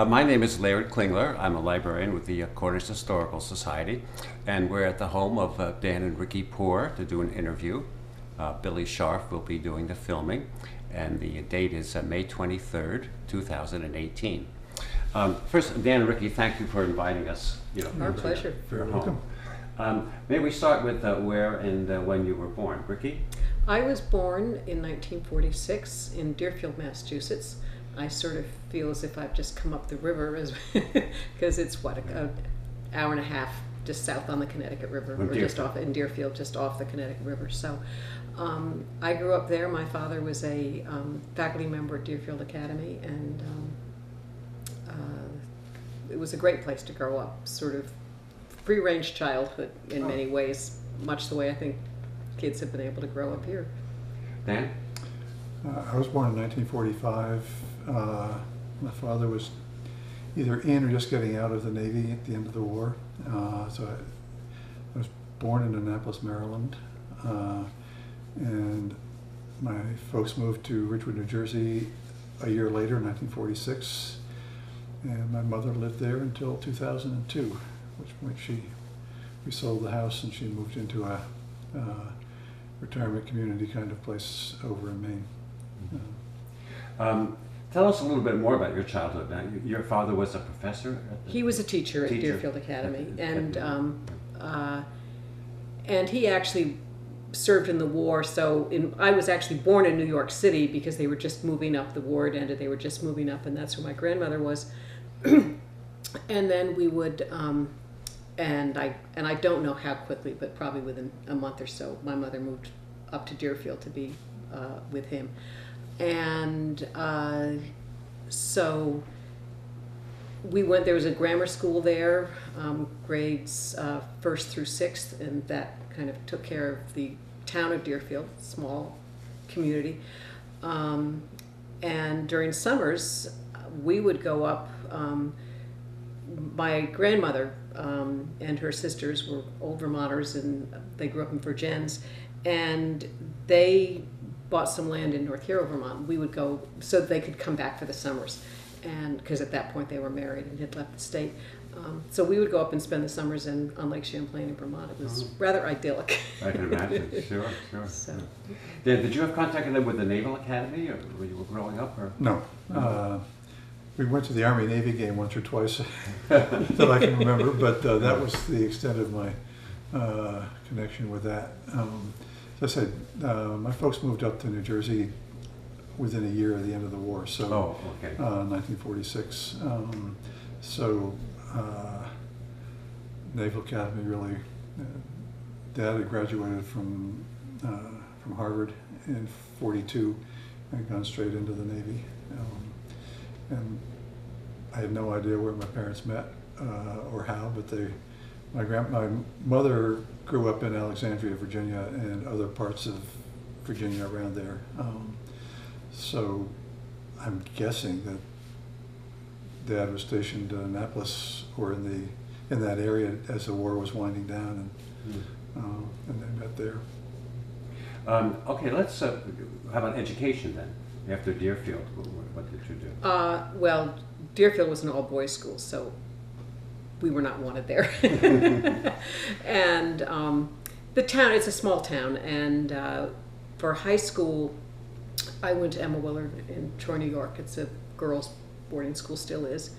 My name is Laird Klingler. I'm a librarian with the Cornish Historical Society, and we're at the home of Dan and Ricky Poor to do an interview. Billy Scharf will be doing the filming, and the date is May 23rd, 2018. First, Dan and Ricky, thank you for inviting us. Our pleasure. You're welcome. May we start with where and when you were born? Ricky? I was born in 1946 in Deerfield, Massachusetts. I sort of feel as if I've just come up the river, because it's an hour and a half just south on the Connecticut River, or just off in Deerfield, just off the Connecticut River. So I grew up there. My father was a faculty member at Deerfield Academy, and it was a great place to grow up. Sort of free-range childhood in many ways, much the way I think kids have been able to grow up here. Dan? I was born in 1945. My father was either in or just getting out of the Navy at the end of the war. So I was born in Annapolis, Maryland. And my folks moved to Ridgewood, New Jersey a year later, in 1946. And my mother lived there until 2002, which point we sold the house and she moved into a retirement community kind of place over in Maine. Tell us a little bit more about your childhood. Now, your father was a professor? He was a teacher at Deerfield Academy, and he actually served in the war. So I was actually born in New York City because they were just moving up. The war had ended. They were just moving up, and that's where my grandmother was. And then we would, and I don't know how quickly, but probably within a month or so, my mother moved up to Deerfield to be with him. And so we went, there was a grammar school there, grades 1st through 6th, and that kind of took care of the town of Deerfield, small community. And during summers, we would go up, my grandmother and her sisters were old Vermonters, and they grew up in Virgins, and they bought some land in North Hero, Vermont. We would go so that they could come back for the summers, and because at that point they were married and had left the state. So we would go up and spend the summers on Lake Champlain in Vermont. It was rather idyllic. I can imagine. Sure. So. Did you have contact with the Naval Academy, or when you were growing up? Or? No. We went to the Army-Navy game once or twice that I can remember, but that was the extent of my connection with that. As I said, my folks moved up to New Jersey within a year of the end of the war, so 1946. Naval Academy really. Dad had graduated from Harvard in '42 and gone straight into the Navy, and I had no idea where my parents met or how, but my mother grew up in Alexandria, Virginia, and other parts of Virginia around there. So I'm guessing that Dad was stationed in Annapolis or in that area as the war was winding down, and they met there. Okay, let's. How about education then? After Deerfield, what did you do? Well, Deerfield was an all-boys school, so we were not wanted there. And the town, it's a small town, and for high school, I went to Emma Willard in Troy, New York. It's a girls' boarding school, still is.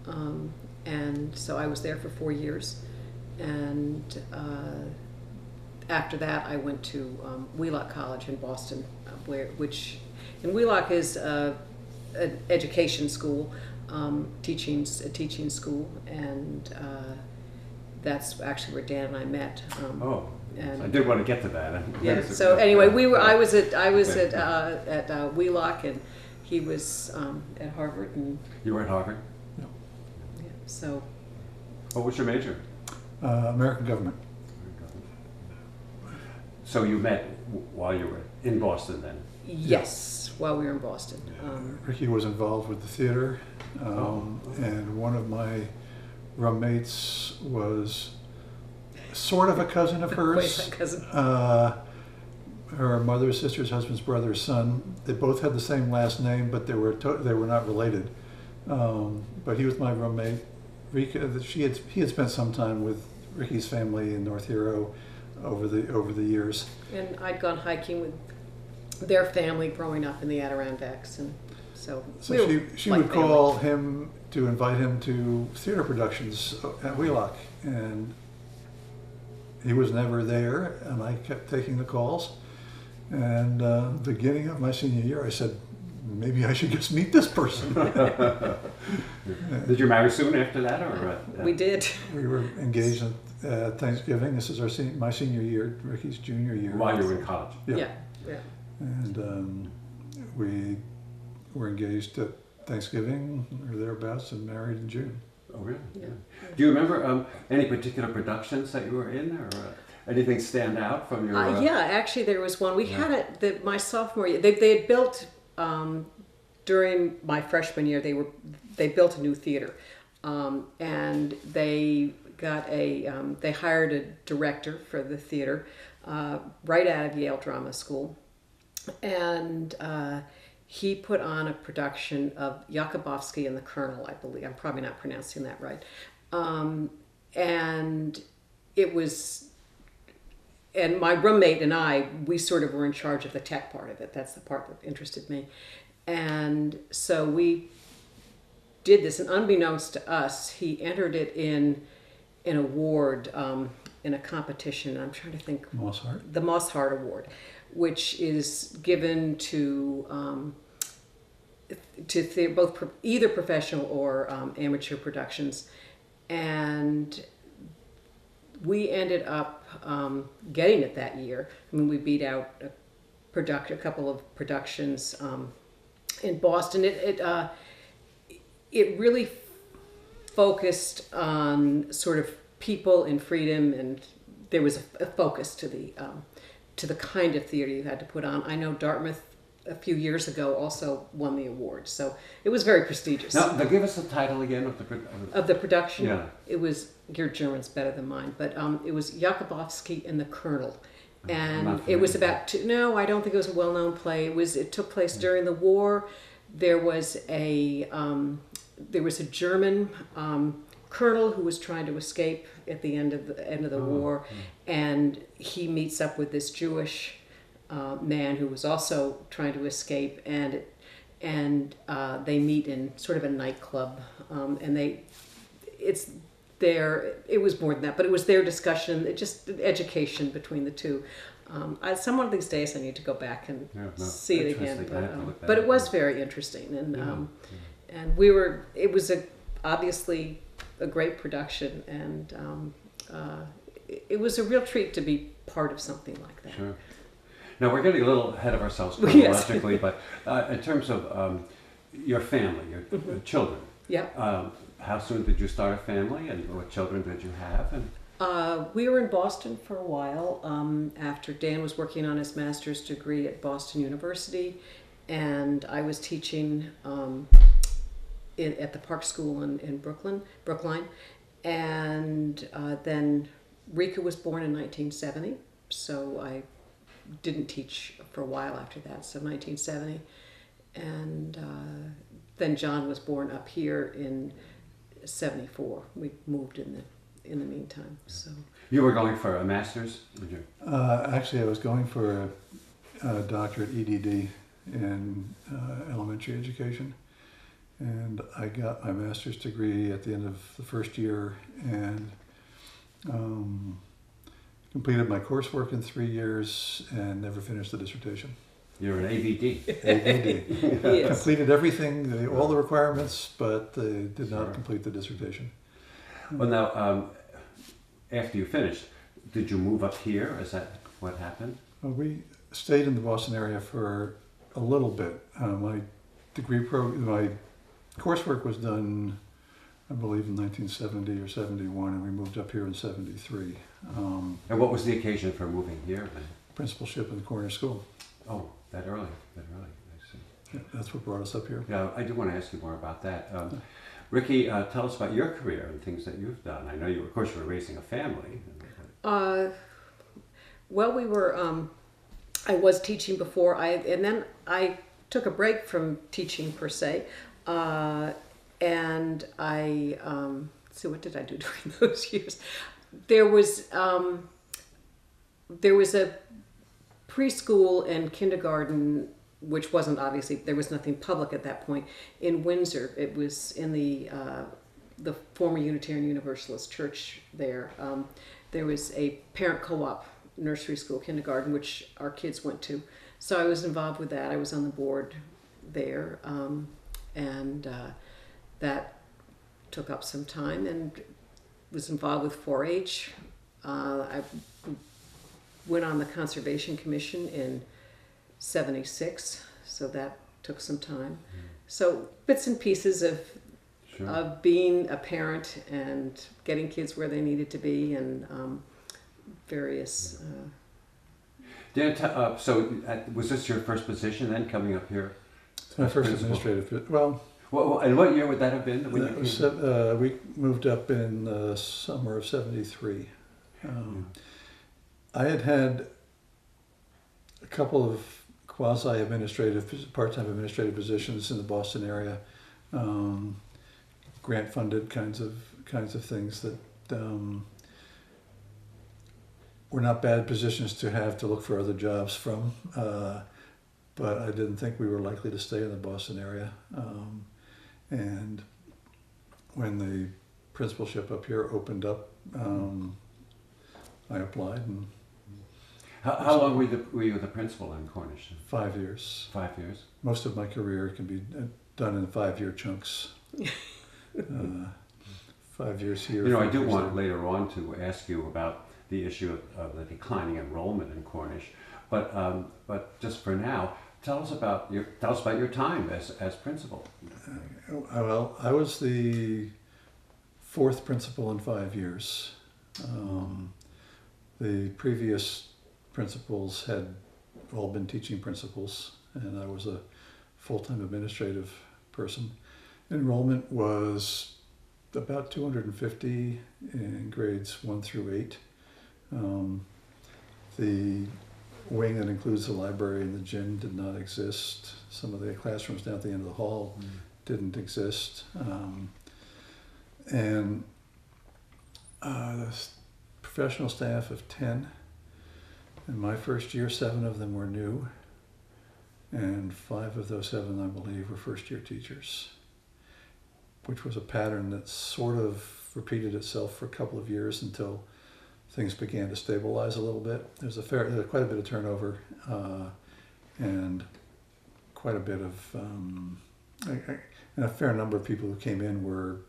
And so I was there for 4 years. And after that, I went to Wheelock College in Boston, which in Wheelock is an education school, a teaching school, and that's actually where Dan and I met. And I did want to get to that. Yeah. So anyway, I was at Wheelock, and he was at Harvard. And you were at Harvard? No. Yeah. So. What was your major? American government. So you met while you were in Boston then? Yes, while we were in Boston. Ricky was involved with the theater, and one of my roommates was sort of a cousin of hers. Cousin. Her mother's sister's husband's brother's son. They both had the same last name, but they were not related. But he was my roommate. Rika, he had spent some time with Ricky's family in North Hero over the years. And I'd gone hiking with their family growing up in the Adirondacks, and so she would call him to invite him to theater productions at Wheelock, and he was never there, and I kept taking the calls. And beginning of my senior year, I said, maybe I should just meet this person. Did you marry soon after that, or? We did. We were engaged at Thanksgiving. This is my senior year, Ricky's junior year. While you were in college. Yeah. And we were engaged at Thanksgiving or thereabouts, and married in June. Oh, really? Yeah. Do you remember any particular productions that you were in, or anything stand out from your? Yeah, actually, there was one. We had it my sophomore year. They had built during my freshman year. They built a new theater, and they got they hired a director for the theater right out of Yale Drama School, and he put on a production of Yakubovsky and the Colonel, I believe. I'm probably not pronouncing that right. And it was, and my roommate and we sort of were in charge of the tech part of it. That's the part that interested me. And so we did this, and unbeknownst to us, he entered it in an award in a competition. I'm trying to think. Mosshart? The Mosshart Award, which is given to both either professional or amateur productions, and we ended up getting it that year. I mean, we beat out a couple of productions in Boston. It really focused on sort of people and freedom, and there was a focus to the kind of theater you had to put on. I know Dartmouth a few years ago also won the award, so it was very prestigious. Now give us the title again of the production. Yeah. It was, your German's better than mine, but it was Yakubovsky and the Colonel, and it was about no, I don't think it was a well-known play. It took place during the war. There was a German colonel who was trying to escape at the end of the war, and he meets up with this Jewish man who was also trying to escape, and they meet in sort of a nightclub, and it was more than that, but it was their discussion, just education between the two. Some of these days I need to go back and see it again, but it was very interesting, and it was obviously a great production, and it was a real treat to be part of something like that. Sure. Now we're getting a little ahead of ourselves chronologically, but in terms of your family, your children, how soon did you start a family, and what children did you have? And we were in Boston for a while after Dan was working on his master's degree at Boston University, and I was teaching at the Park School in Brookline, and then Rika was born in 1970, so I didn't teach for a while after that, so 1970, and then John was born up here in 74. We moved in the meantime. So you were going for a master's, did you? Actually, I was going for a doctorate EDD in elementary education, and I got my master's degree at the end of the first year, and completed my coursework in 3 years and never finished the dissertation. You're an ABD. ABD. Yes. Completed everything, all the requirements, but did not complete the dissertation. Well, now, after you finished, did you move up here? Is that what happened? We stayed in the Boston area for a little bit. My my coursework was done, I believe, in 1970 or 71, and we moved up here in 73. And what was the occasion for moving here then? Principalship in the Cornish school. Oh, that early, I see. Yeah, that's what brought us up here. Yeah, I do want to ask you more about that. Ricky, tell us about your career and things that you've done. I know you, of course, you were raising a family. Well, we were, I was teaching before, and then I took a break from teaching per se, And I, so what did I do during those years? There was a preschool and kindergarten, which wasn't obviously, there was nothing public at that point, in Windsor. It was in the former Unitarian Universalist church there. There was a parent co-op nursery school kindergarten, which our kids went to. So I was involved with that. I was on the board there. And that took up some time, and was involved with 4-H. I went on the Conservation Commission in '76, so that took some time. So bits and pieces of being a parent and getting kids where they needed to be, and various. Dan, was this your first position then, coming up here? It's my first administrative. Well, and what year would that have been? When we moved up in the summer of '73. I had a couple of quasi-administrative, part-time administrative positions in the Boston area, grant-funded kinds of things that were not bad positions to have to look for other jobs from. But I didn't think we were likely to stay in the Boston area. And when the principalship up here opened up, I applied. And how long were you the principal in Cornish? 5 years. 5 years? Most of my career can be done in 5-year chunks. 5 years here. You know, I do want later on to ask you about the issue of the declining enrollment in Cornish, but just for now, tell us about your time as principal. Well, I was the 4th principal in 5 years. The previous principals had all been teaching principals, and I was a full-time administrative person. Enrollment was about 250 in grades 1 through 8. The wing that includes the library and the gym did not exist. Some of the classrooms down at the end of the hall didn't exist. And the professional staff of 10. In my first year, 7 of them were new. And 5 of those 7, I believe, were first-year teachers, which was a pattern that sort of repeated itself for a couple of years until things began to stabilize a little bit. There's quite a bit of turnover, and quite a bit of, and a fair number of people who came in were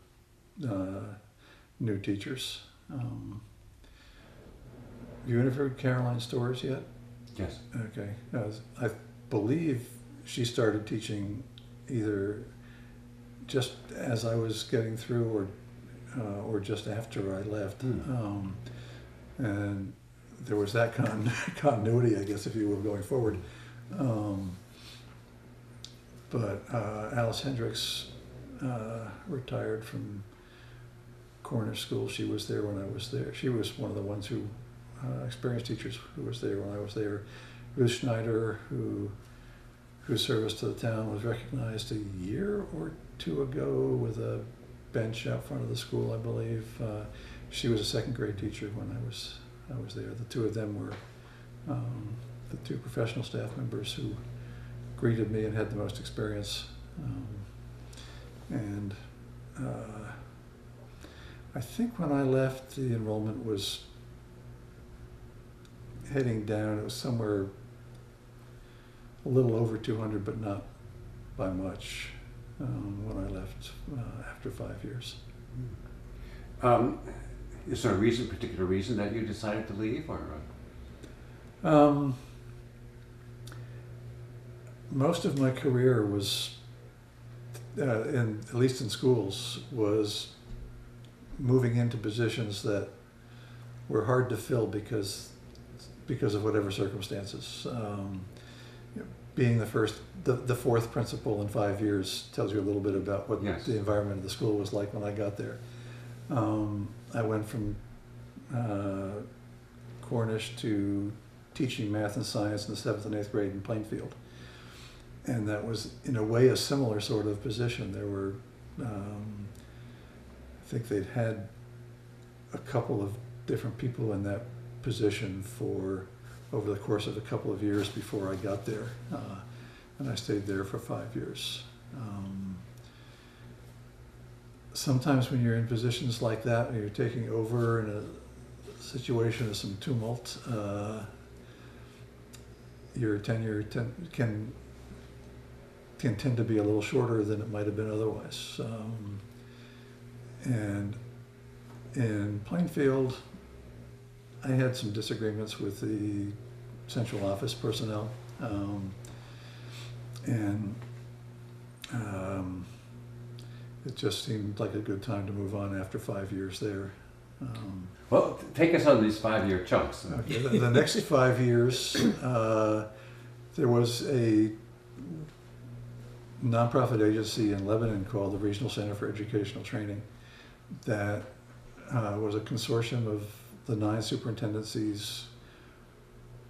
new teachers. You interviewed Caroline Storrs yet? Yes. Okay. I believe she started teaching either just as I was getting through, or just after I left. And there was that continuity, I guess, if you will, going forward. But Alice Hendricks retired from Cornish School. She was there when I was there. She was one of the ones who, experienced teachers who was there when I was there. Ruth Schneider, whose service to the town was recognized a year or 2 ago with a bench out front of the school, I believe. She was a 2nd grade teacher when I was there. The 2 of them were the 2 professional staff members who greeted me and had the most experience. And I think when I left, the enrollment was heading down. It was somewhere a little over 200, but not by much, when I left after 5 years. Is there a particular reason that you decided to leave, or? Most of my career was, at least in schools, was moving into positions that were hard to fill because of whatever circumstances. Being the 4th principal in 5 years tells you a little bit about what the environment of the school was like when I got there. I went from Cornish to teaching math and science in the 7th and 8th grade in Plainfield. And that was, in a way, a similar sort of position. There were I think they'd had a couple of different people in that position for over the course of a couple of years before I got there, and I stayed there for 5 years. Sometimes when you're in positions like that, when you're taking over in a situation of some tumult, your tenure can tend to be a little shorter than it might have been otherwise. And in Plainfield, I had some disagreements with the central office personnel, and it just seemed like a good time to move on after 5 years there. Well, take us on these 5-year chunks. Okay, the next 5 years, there was a nonprofit agency in Lebanon called the Regional Center for Educational Training that was a consortium of the 9 superintendencies.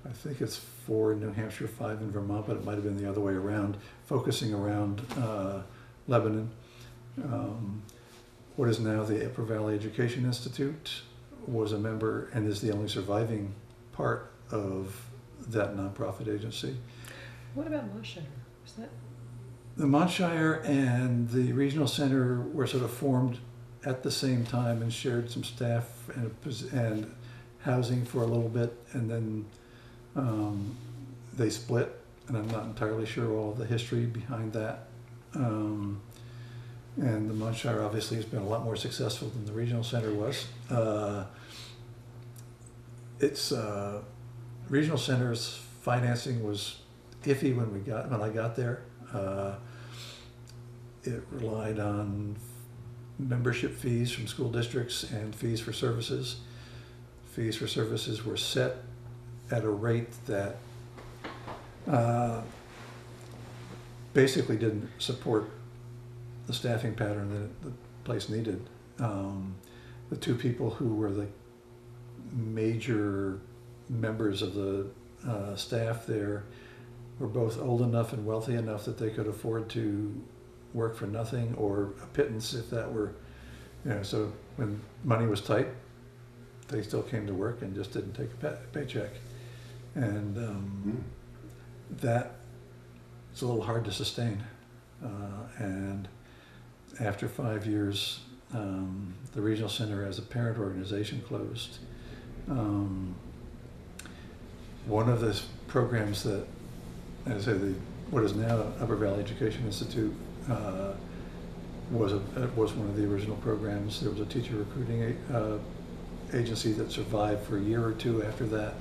I think it's 4 in New Hampshire, 5 in Vermont, but it might have been the other way around, focusing around Lebanon. What is now the Upper Valley Education Institute was a member and is the only surviving part of that nonprofit agency. What about Montshire? Is that? The Montshire and the Regional Center were sort of formed at the same time and shared some staff and housing for a little bit, and then they split, and I'm not entirely sure all of the history behind that. And the Montshire obviously has been a lot more successful than the Regional Center was. Its Regional Center's financing was iffy when I got there. It relied on membership fees from school districts and fees for services. Fees for services were set at a rate that basically didn't support the staffing pattern that the place needed. The 2 people who were the major members of the staff there were both old enough and wealthy enough that they could afford to work for nothing or a pittance if that were, so when money was tight, they still came to work and just didn't take a paycheck. And that it's a little hard to sustain. And after 5 years, the Regional Center as a parent organization closed. One of the programs that, as I say, what is now Upper Valley Education Institute was one of the original programs. There was a teacher recruiting agency that survived for a year or 2 after that.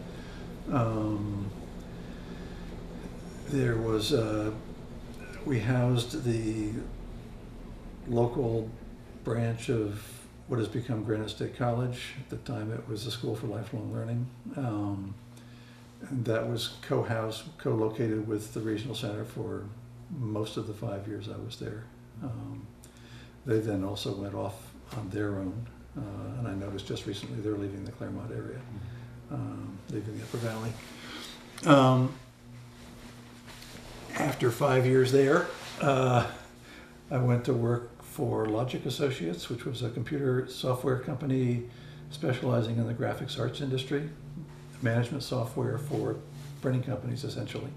There was we housed the local branch of what has become Granite State College. At the time, it was the School for Lifelong Learning. And that was co-located with the Regional Center for most of the 5 years I was there. They then also went off on their own, and I noticed just recently they're leaving the Claremont area, leaving the Upper Valley. After 5 years there, I went to work for Logic Associates, which was a computer software company specializing in the graphics arts industry, management software for printing companies, essentially.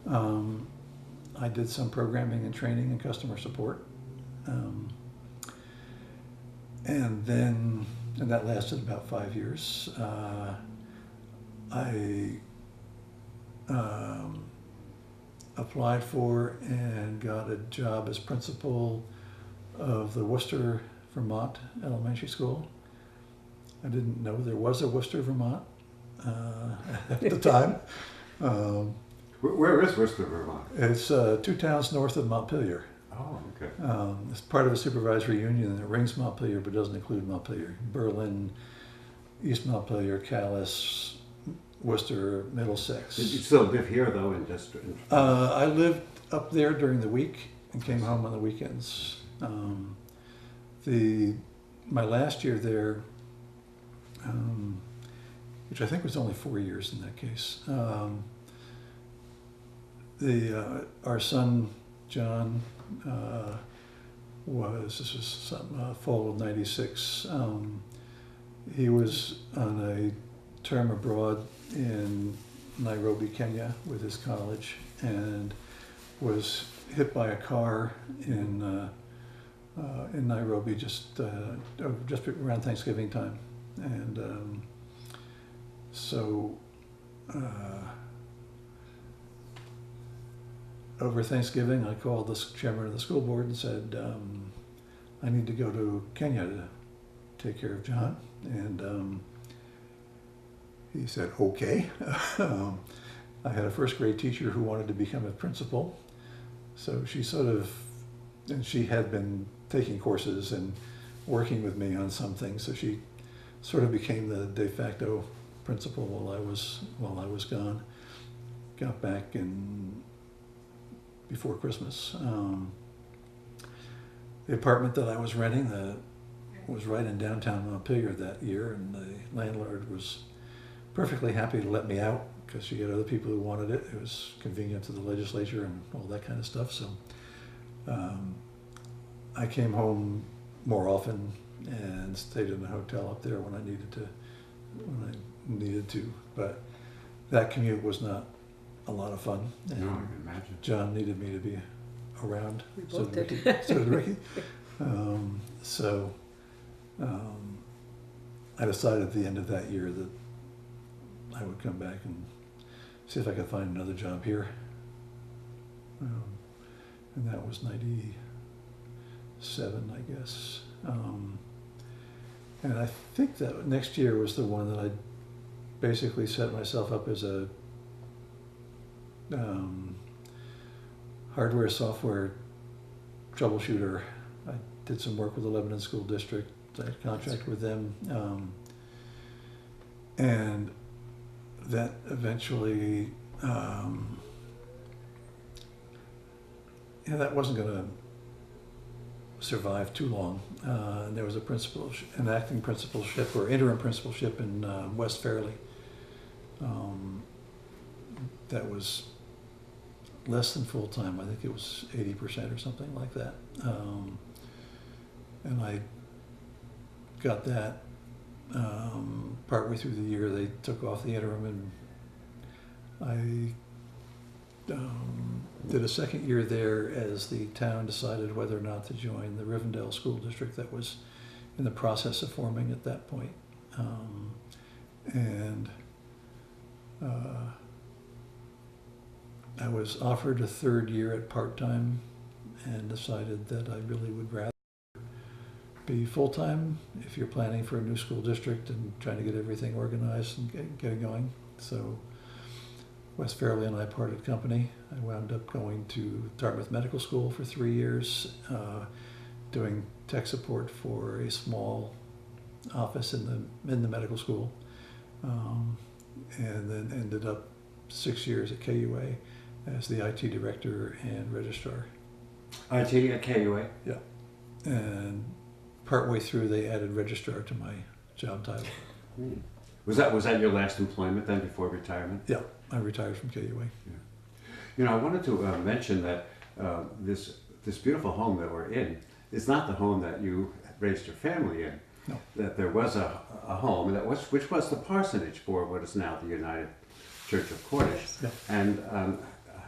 I did some programming and training and customer support. And that lasted about 5 years. I applied for and got a job as principal of the Worcester, Vermont elementary school. I didn't know there was a Worcester, Vermont at the time. Where is Worcester, Vermont? It's 2 towns north of Montpelier. Oh, okay. It's part of a supervisory union that rings Montpelier but doesn't include Montpelier. Berlin, East Montpelier, Calais, Worcester, Middlesex. Did you still live here, though, in district? I lived up there during the week and came home on the weekends. My last year there, which I think was only 4 years in that case, our son John this was some, fall of '96. He was on a term abroad in Nairobi, Kenya, with his college, and was hit by a car in Nairobi just around Thanksgiving time, and so over Thanksgiving, I called the chairman of the school board and said, I need to go to Kenya to take care of John, and he said, okay. I had a first grade teacher who wanted to become a principal, so she and she had been taking courses and working with me on some things, so she sort of became the de facto principal while I was gone. Got back before Christmas. The apartment that I was renting was right in downtown Montpelier that year, and the landlord was perfectly happy to let me out because she had other people who wanted it. It was convenient to the legislature and all that kind of stuff. So I came home more often and stayed in a hotel up there when I needed to. But that commute was not a lot of fun. And No, I can imagine. John needed me to be around. We both did did. Ricky. So did Ricky. I decided at the end of that year that I would come back and see if I could find another job here. And that was '97, I guess. And I think that next year was the one that I basically set myself up as a hardware, software troubleshooter. I did some work with the Lebanon School District. I had a contract with them. And that eventually, that wasn't going to survive too long. And there was an acting principalship or interim principalship in West Fairleigh. That was less than full time. I think it was 80% or something like that. And I got that partway through the year. They took off the interim, and I did a second year there as the town decided whether or not to join the Rivendell School District that was in the process of forming at that point. I was offered a third year at part-time and decided that I really would rather be full-time if you're planning for a new school district and trying to get everything organized and get it going. So West Fairleigh and I parted company. I wound up going to Dartmouth Medical School for 3 years, doing tech support for a small office in the medical school, and then ended up 6 years at KUA as the IT director and registrar. IT at KUA? Yeah. And partway through, they added registrar to my job title. Was that your last employment then before retirement? Yeah, I retired from KUA. Yeah. You know, I wanted to mention that this beautiful home that we're in is not the home that you raised your family in. No. That there was a home which was the parsonage for what is now the United Church of Cornish. Yeah. And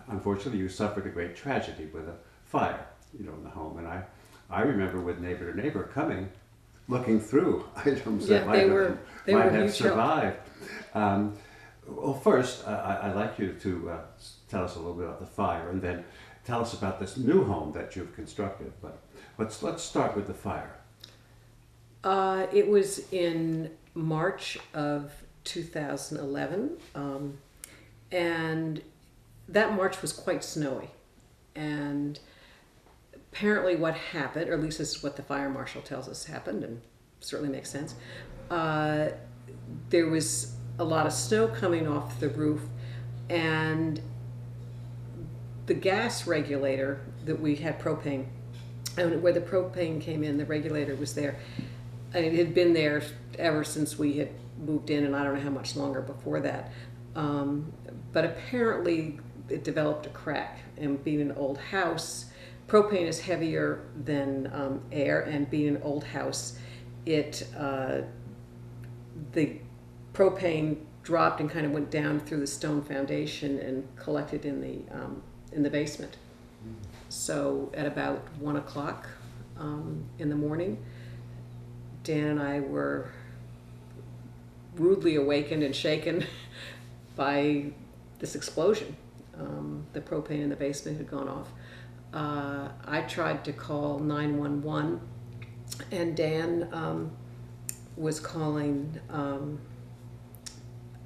unfortunately, you suffered a great tragedy with a fire, in the home. And I remember with Neighbor to Neighbor coming, looking through items that might have survived. Well, first, I'd like you to tell us a little bit about the fire, and then tell us about this new home that you've constructed. But let's start with the fire. It was in March of 2011, and that March was quite snowy. And apparently what happened, or at least this is what the fire marshal tells us happened, and certainly makes sense, there was a lot of snow coming off the roof, and the gas regulator that we had propane, and where the propane came in, the regulator was there. And it had been there ever since we had moved in, and I don't know how much longer before that. But apparently it developed a crack, and being an old house, propane is heavier than air, and being an old house, the propane dropped and kind of went down through the stone foundation and collected in the basement. So at about 1 o'clock in the morning, Dan and I were rudely awakened and shaken by this explosion. The propane in the basement had gone off. I tried to call 911, and Dan was calling.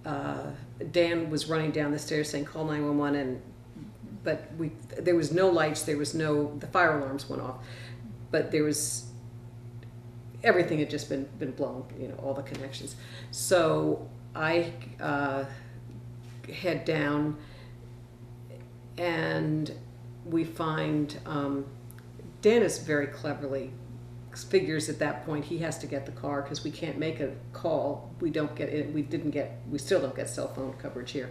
Dan was running down the stairs saying, "Call 911," but there was no lights. The fire alarms went off, but everything had just been blown. All the connections. So I head down, and we find Dan is very cleverly figures at that point he has to get the car because we can't make a call. We still don't get cell phone coverage here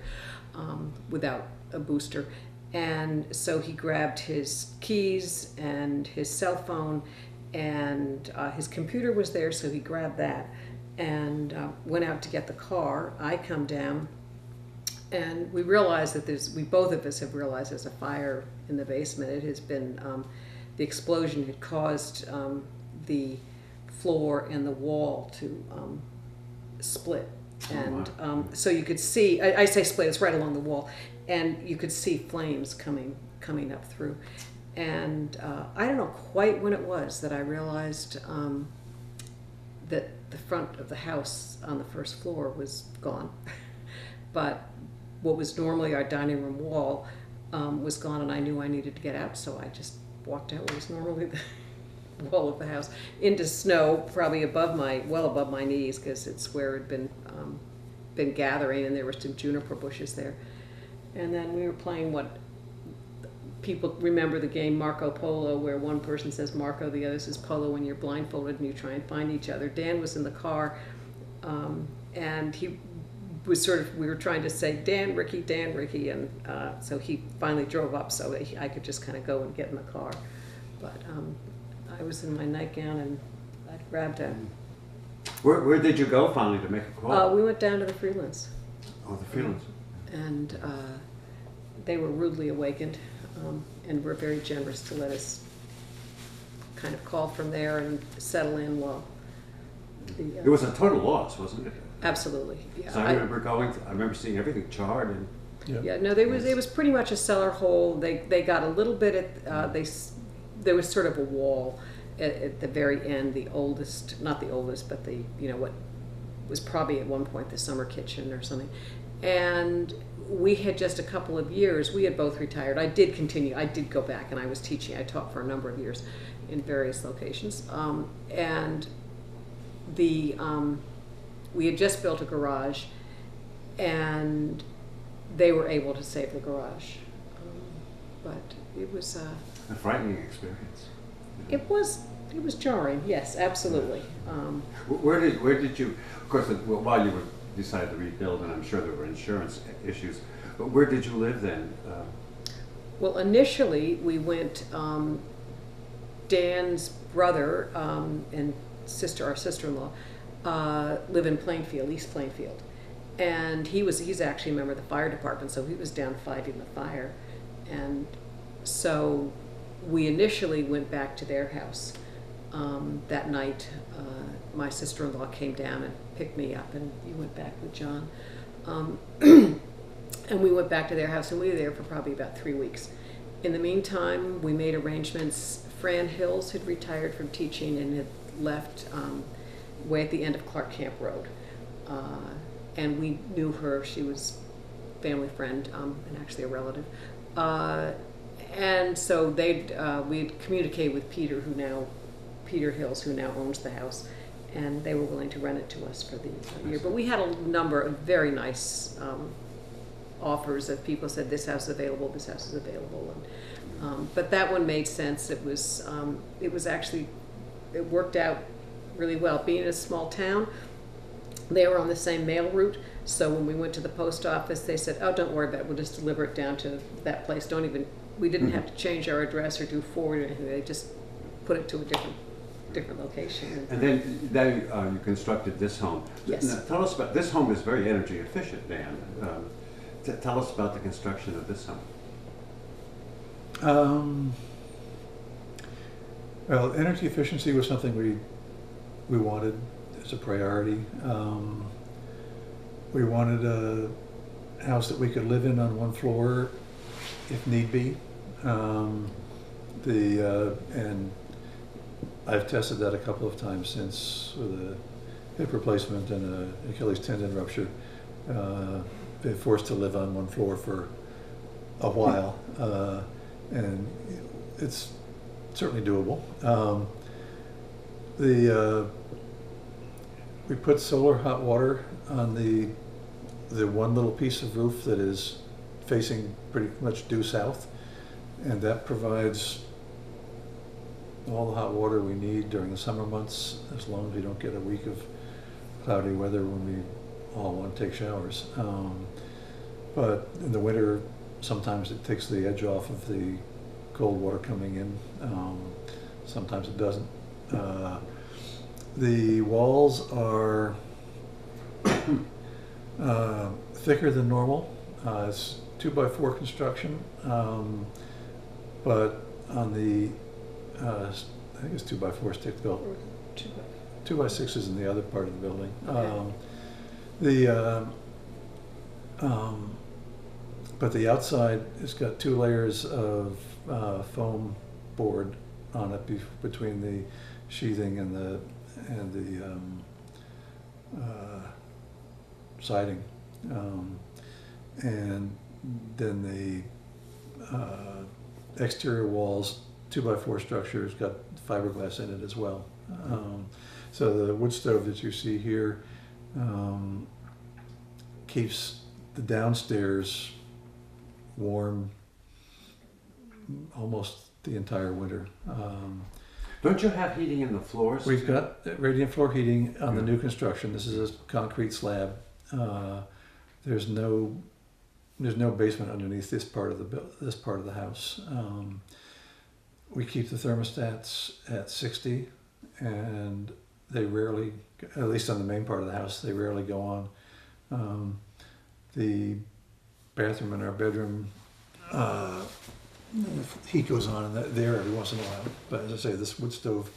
without a booster. And so he grabbed his keys and his cell phone, and his computer was there, so he grabbed that and went out to get the car. I come down, and we realize that both of us have realized there's a fire in the basement. It has been, the explosion had caused the floor and the wall to split. And so you could see, I say split, it's right along the wall, and you could see flames coming up through. And I don't know quite when it was that I realized that the front of the house on the first floor was gone. But what was normally our dining room wall was gone, and I knew I needed to get out, so I just walked out what was normally the wall of the house into snow, probably well above my knees, because it's where it had been gathering, and there were some juniper bushes there. And then we were playing what people remember, the game Marco Polo, where one person says Marco, the other says Polo, when you're blindfolded and you try and find each other. Dan was in the car, and he was we were trying to say Dan, Ricky, and so he finally drove up so that I could just kind of go and get in the car. But I was in my nightgown, and I grabbed a... Where did you go finally to make a call? We went down to the Freelands. Oh, the Freelands. And they were rudely awakened, and were very generous to let us kind of call from there and settle in while the... It was a total loss, wasn't it? Absolutely, yeah. So I remember seeing everything charred and... Yeah, no, it was pretty much a cellar hole. They got a little bit at... there was sort of a wall at the very end, not the oldest, but what was probably at one point the summer kitchen or something. And we had just a couple of years, we had both retired. I did go back, and I was teaching. I taught for a number of years in various locations. And we had just built a garage, and they were able to save the garage. But it was a frightening experience. It was jarring, yes, absolutely. Where did you, of course, while you decided to rebuild, and I'm sure there were insurance issues, but where did you live then? Well, initially we went, Dan's brother and our sister-in-law, live in Plainfield, East Plainfield. And he's actually a member of the fire department, so he was down fighting the fire. And so we initially went back to their house. That night, my sister-in-law came down and picked me up, and we went back with John. And we went back to their house, and we were there for probably about 3 weeks. In the meantime, we made arrangements. Fran Hills had retired from teaching and had left way at the end of Clark Camp Road. And we knew her. She was a family friend and actually a relative. And so we'd communicated with Peter Hills, who now owns the house, and they were willing to rent it to us for the year. But we had a number of very nice offers of people said, this house is available, this house is available. And, but that one made sense. It worked out really well. Being in a small town, they were on the same mail route. So when we went to the post office, they said, oh, don't worry about it. We'll just deliver it down to that place. Don't even we didn't have to change our address or do forward or anything. They just put it to a different location. And then you constructed this home. Yes. Now, tell us about, this home is very energy efficient, Dan. Tell us about the construction of this home. Well, energy efficiency was something we wanted as a priority. We wanted a house that we could live in on one floor if need be. And I've tested that a couple of times since with a hip replacement and an Achilles tendon rupture. Been forced to live on one floor for a while, and it's certainly doable. We put solar hot water on the one little piece of roof that is facing pretty much due south, and that provides all the hot water we need during the summer months, as long as we don't get a week of cloudy weather when we all want to take showers. But in the winter, sometimes it takes the edge off of the cold water coming in. Sometimes it doesn't. The walls are thicker than normal. It's 2x4 construction, but on the I think it's 2x4 stick built. 2x6 is in the other part of the building. Okay. But the outside has got 2 layers of foam board on it between the sheathing and the siding, and then the exterior walls, 2x4 structure, has got fiberglass in it as well. So the wood stove that you see here keeps the downstairs warm almost the entire winter. Don't you have heating in the floors? We've got radiant floor heating on the new construction. This is a concrete slab. There's no basement underneath this part of the house. We keep the thermostats at 60, and they rarely, at least on the main part of the house, they rarely go on. The bathroom and our bedroom, heat goes on in there every once in a while. But as I say, this wood stove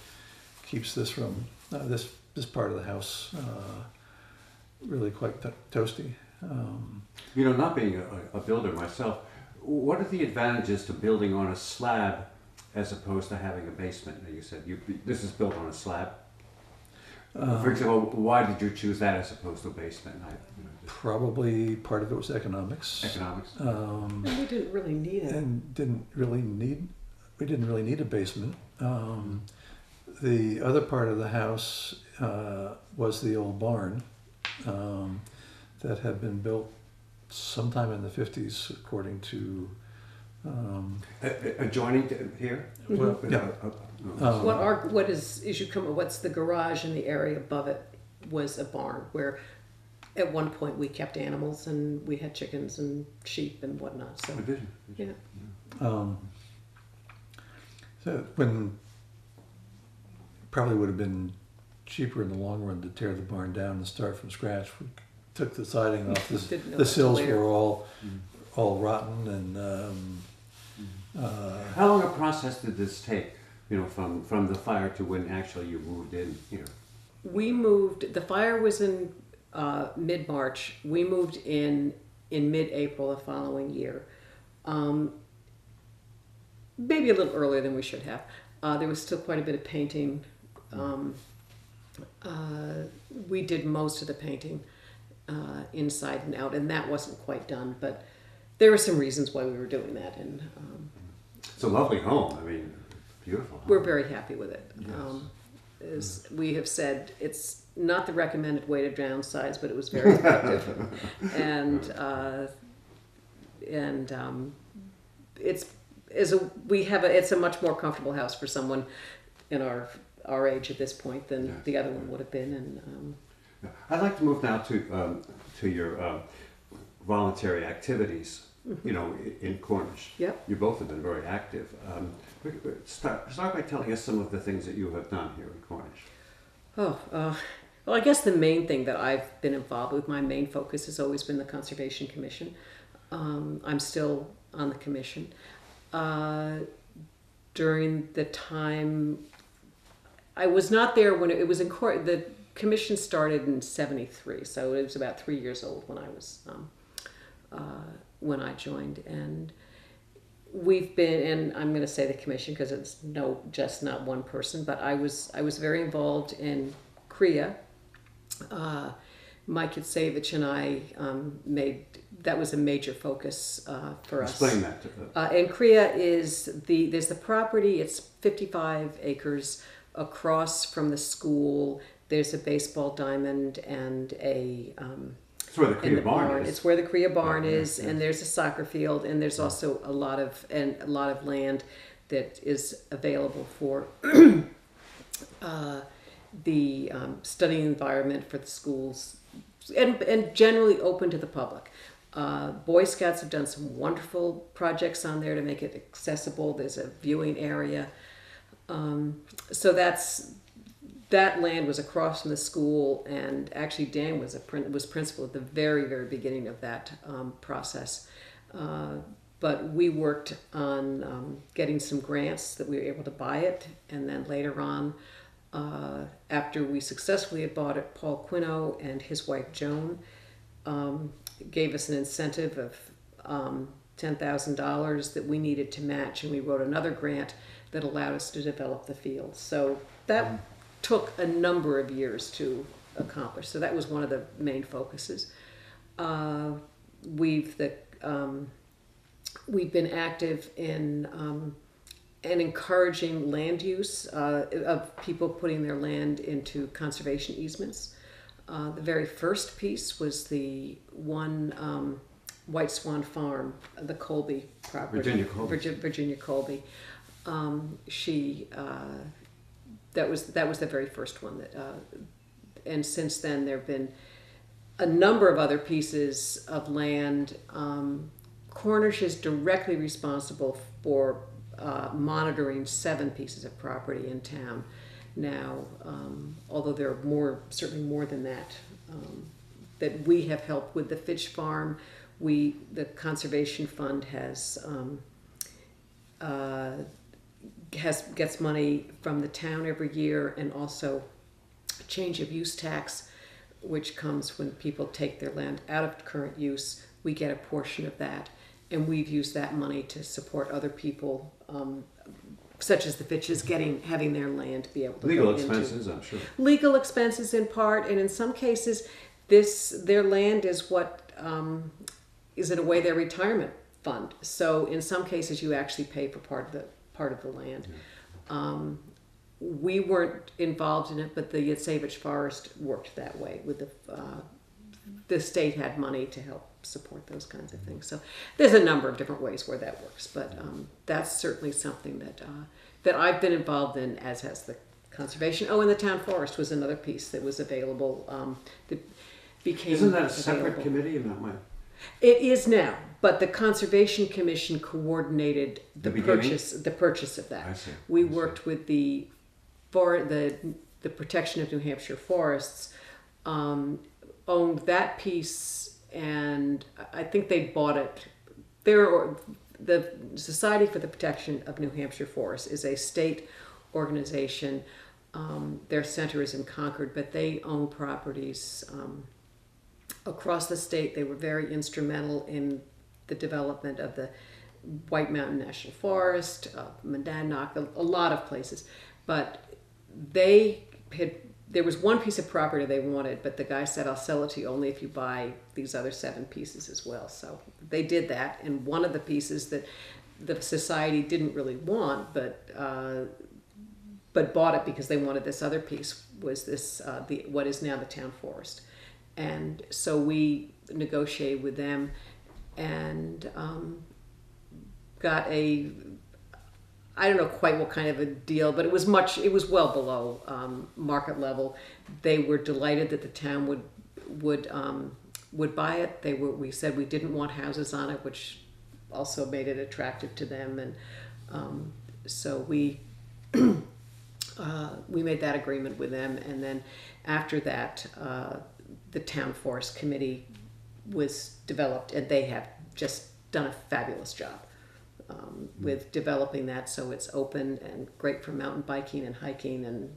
keeps this from this part of the house really quite toasty. Not being a builder myself, what are the advantages to building on a slab as opposed to having a basement? You said this is built on a slab. For example, why did you choose that as opposed to a basement? Probably part of it was economics. Economics. And we didn't really need it. And we didn't really need a basement. The other part of the house was the old barn that had been built sometime in the 50s, according to adjoining to here. Well, yeah. What's the garage in the area above it was a barn where at one point we kept animals and we had chickens and sheep and whatnot. So yeah. So when probably would have been cheaper in the long run to tear the barn down and start from scratch. We took the siding off. The sills were all rotten and. How long a process did this take? From the fire to when actually you moved in here. We moved. The fire was in mid-March. We moved in mid-April the following year. Maybe a little earlier than we should have. There was still quite a bit of painting. We did most of the painting inside and out, and that wasn't quite done. But there were some reasons why we were doing that, and it's a lovely home. I mean, beautiful home. We're very happy with it. Yes. As we have said, it's not the recommended way to downsize, but it was very effective, and it's a much more comfortable house for someone in our age at this point than the other one would have been. And I'd like to move now to your voluntary activities you know, in Cornish. Yep. You both have been very active. Start by telling us some of the things that you have done here in Cornish. Well, I guess the main thing that I've been involved with, my main focus has always been the Conservation Commission. I'm still on the commission. During the time, I was not there when it was in court. The commission started in '73, so it was about 3 years old when I was when I joined. And we've been, and I'm going to say the commission because it's just not one person, but I was very involved in CREA. Mike Yutsevich and I that was a major focus for us. Explain that to them. And CREA there's the property, it's 55 acres across from the school. There's a baseball diamond and It's where the CREA barn is. It's where the CREA barn is, yes. and there's a soccer field, and there's also a lot of land that is available for the study environment for the schools, and generally open to the public. Boy Scouts have done some wonderful projects on there to make it accessible. There's a viewing area. So that land was across from the school, and actually Dan was principal at the very, very beginning of that process. But we worked on getting some grants that we were able to buy it, and then later on, after we successfully had bought it, Paul Quino and his wife Joan gave us an incentive of $10,000 that we needed to match, and we wrote another grant that allowed us to develop the field. So that took a number of years to accomplish. So that was one of the main focuses. We've been active in and encouraging land use of people putting their land into conservation easements. The very first piece was the one White Swan Farm, the Colby property. Virginia Colby. That was the very first one and since then there have been a number of other pieces of land. Cornish is directly responsible for monitoring 7 pieces of property in town now, although there are certainly more than that that we have helped with. The Fitch Farm, the Conservation Fund gets money from the town every year, and also a change of use tax, which comes when people take their land out of current use. We get a portion of that, and we've used that money to support other people, such as the Fitches, having their land be able to legal expenses, I'm sure. Legal expenses in part, and in some cases, their land is what is in a way their retirement fund. So in some cases, you actually pay for part of the land. Yeah. We weren't involved in it, but the Yutsevich Forest worked that way. With the state had money to help support those kinds of things. So there's a number of different ways where that works, but that's certainly something that I've been involved in, as has the conservation. Oh, and the town forest was another piece that was available. That became Isn't that a separate available. committee in that way? It is now, but the Conservation Commission coordinated the purchase of that. I see. We worked with the protection of New Hampshire forests, owned that piece, and I think they bought it. The Society for the Protection of New Hampshire Forests is a state organization. Their center is in Concord, but they own properties across the state. They were very instrumental in the development of the White Mountain National Forest, Monadnock, a lot of places. But there was one piece of property they wanted, but the guy said, I'll sell it to you only if you buy these other 7 pieces as well. So they did that, and one of the pieces that the society didn't really want, but bought it because they wanted this other piece, was this what is now the town forest. And so we negotiated with them and got I don't know quite what kind of a deal, but it was well below market level. They were delighted that the town would buy it. We said we didn't want houses on it, which also made it attractive to them, and so we made that agreement with them, and then after that, the town forest committee was developed, and they have just done a fabulous job with developing that, so it's open and great for mountain biking and hiking, and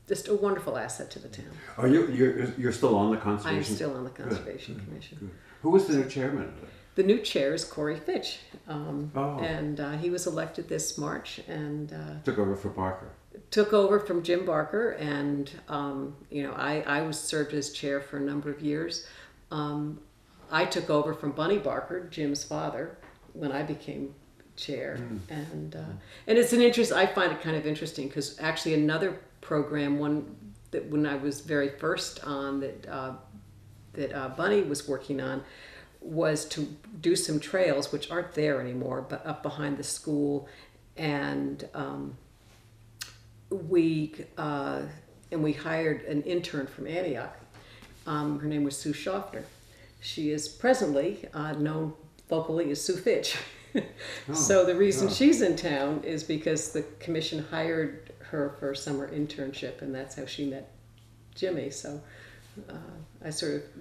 just a wonderful asset to the town. Are you're still on the conservation? I'm still on the Conservation Commission. Good. Who was the new chairman of it? The new chair is Corey Fitch, and he was elected this March, and Took over for Barker. took over from Jim Barker, and I was served as chair for a number of years. I took over from Bunny Barker, Jim's father, when I became chair, and it's an interest. I find it kind of interesting because actually another program, one that when I was very first on that Bunny was working on, was to do some trails which aren't there anymore, but up behind the school, and we hired an intern from Antioch. Her name was Sue Schaffner. She is presently known locally as Sue Fitch. So the reason she's in town is because the commission hired her for a summer internship, and that's how she met Jimmy. So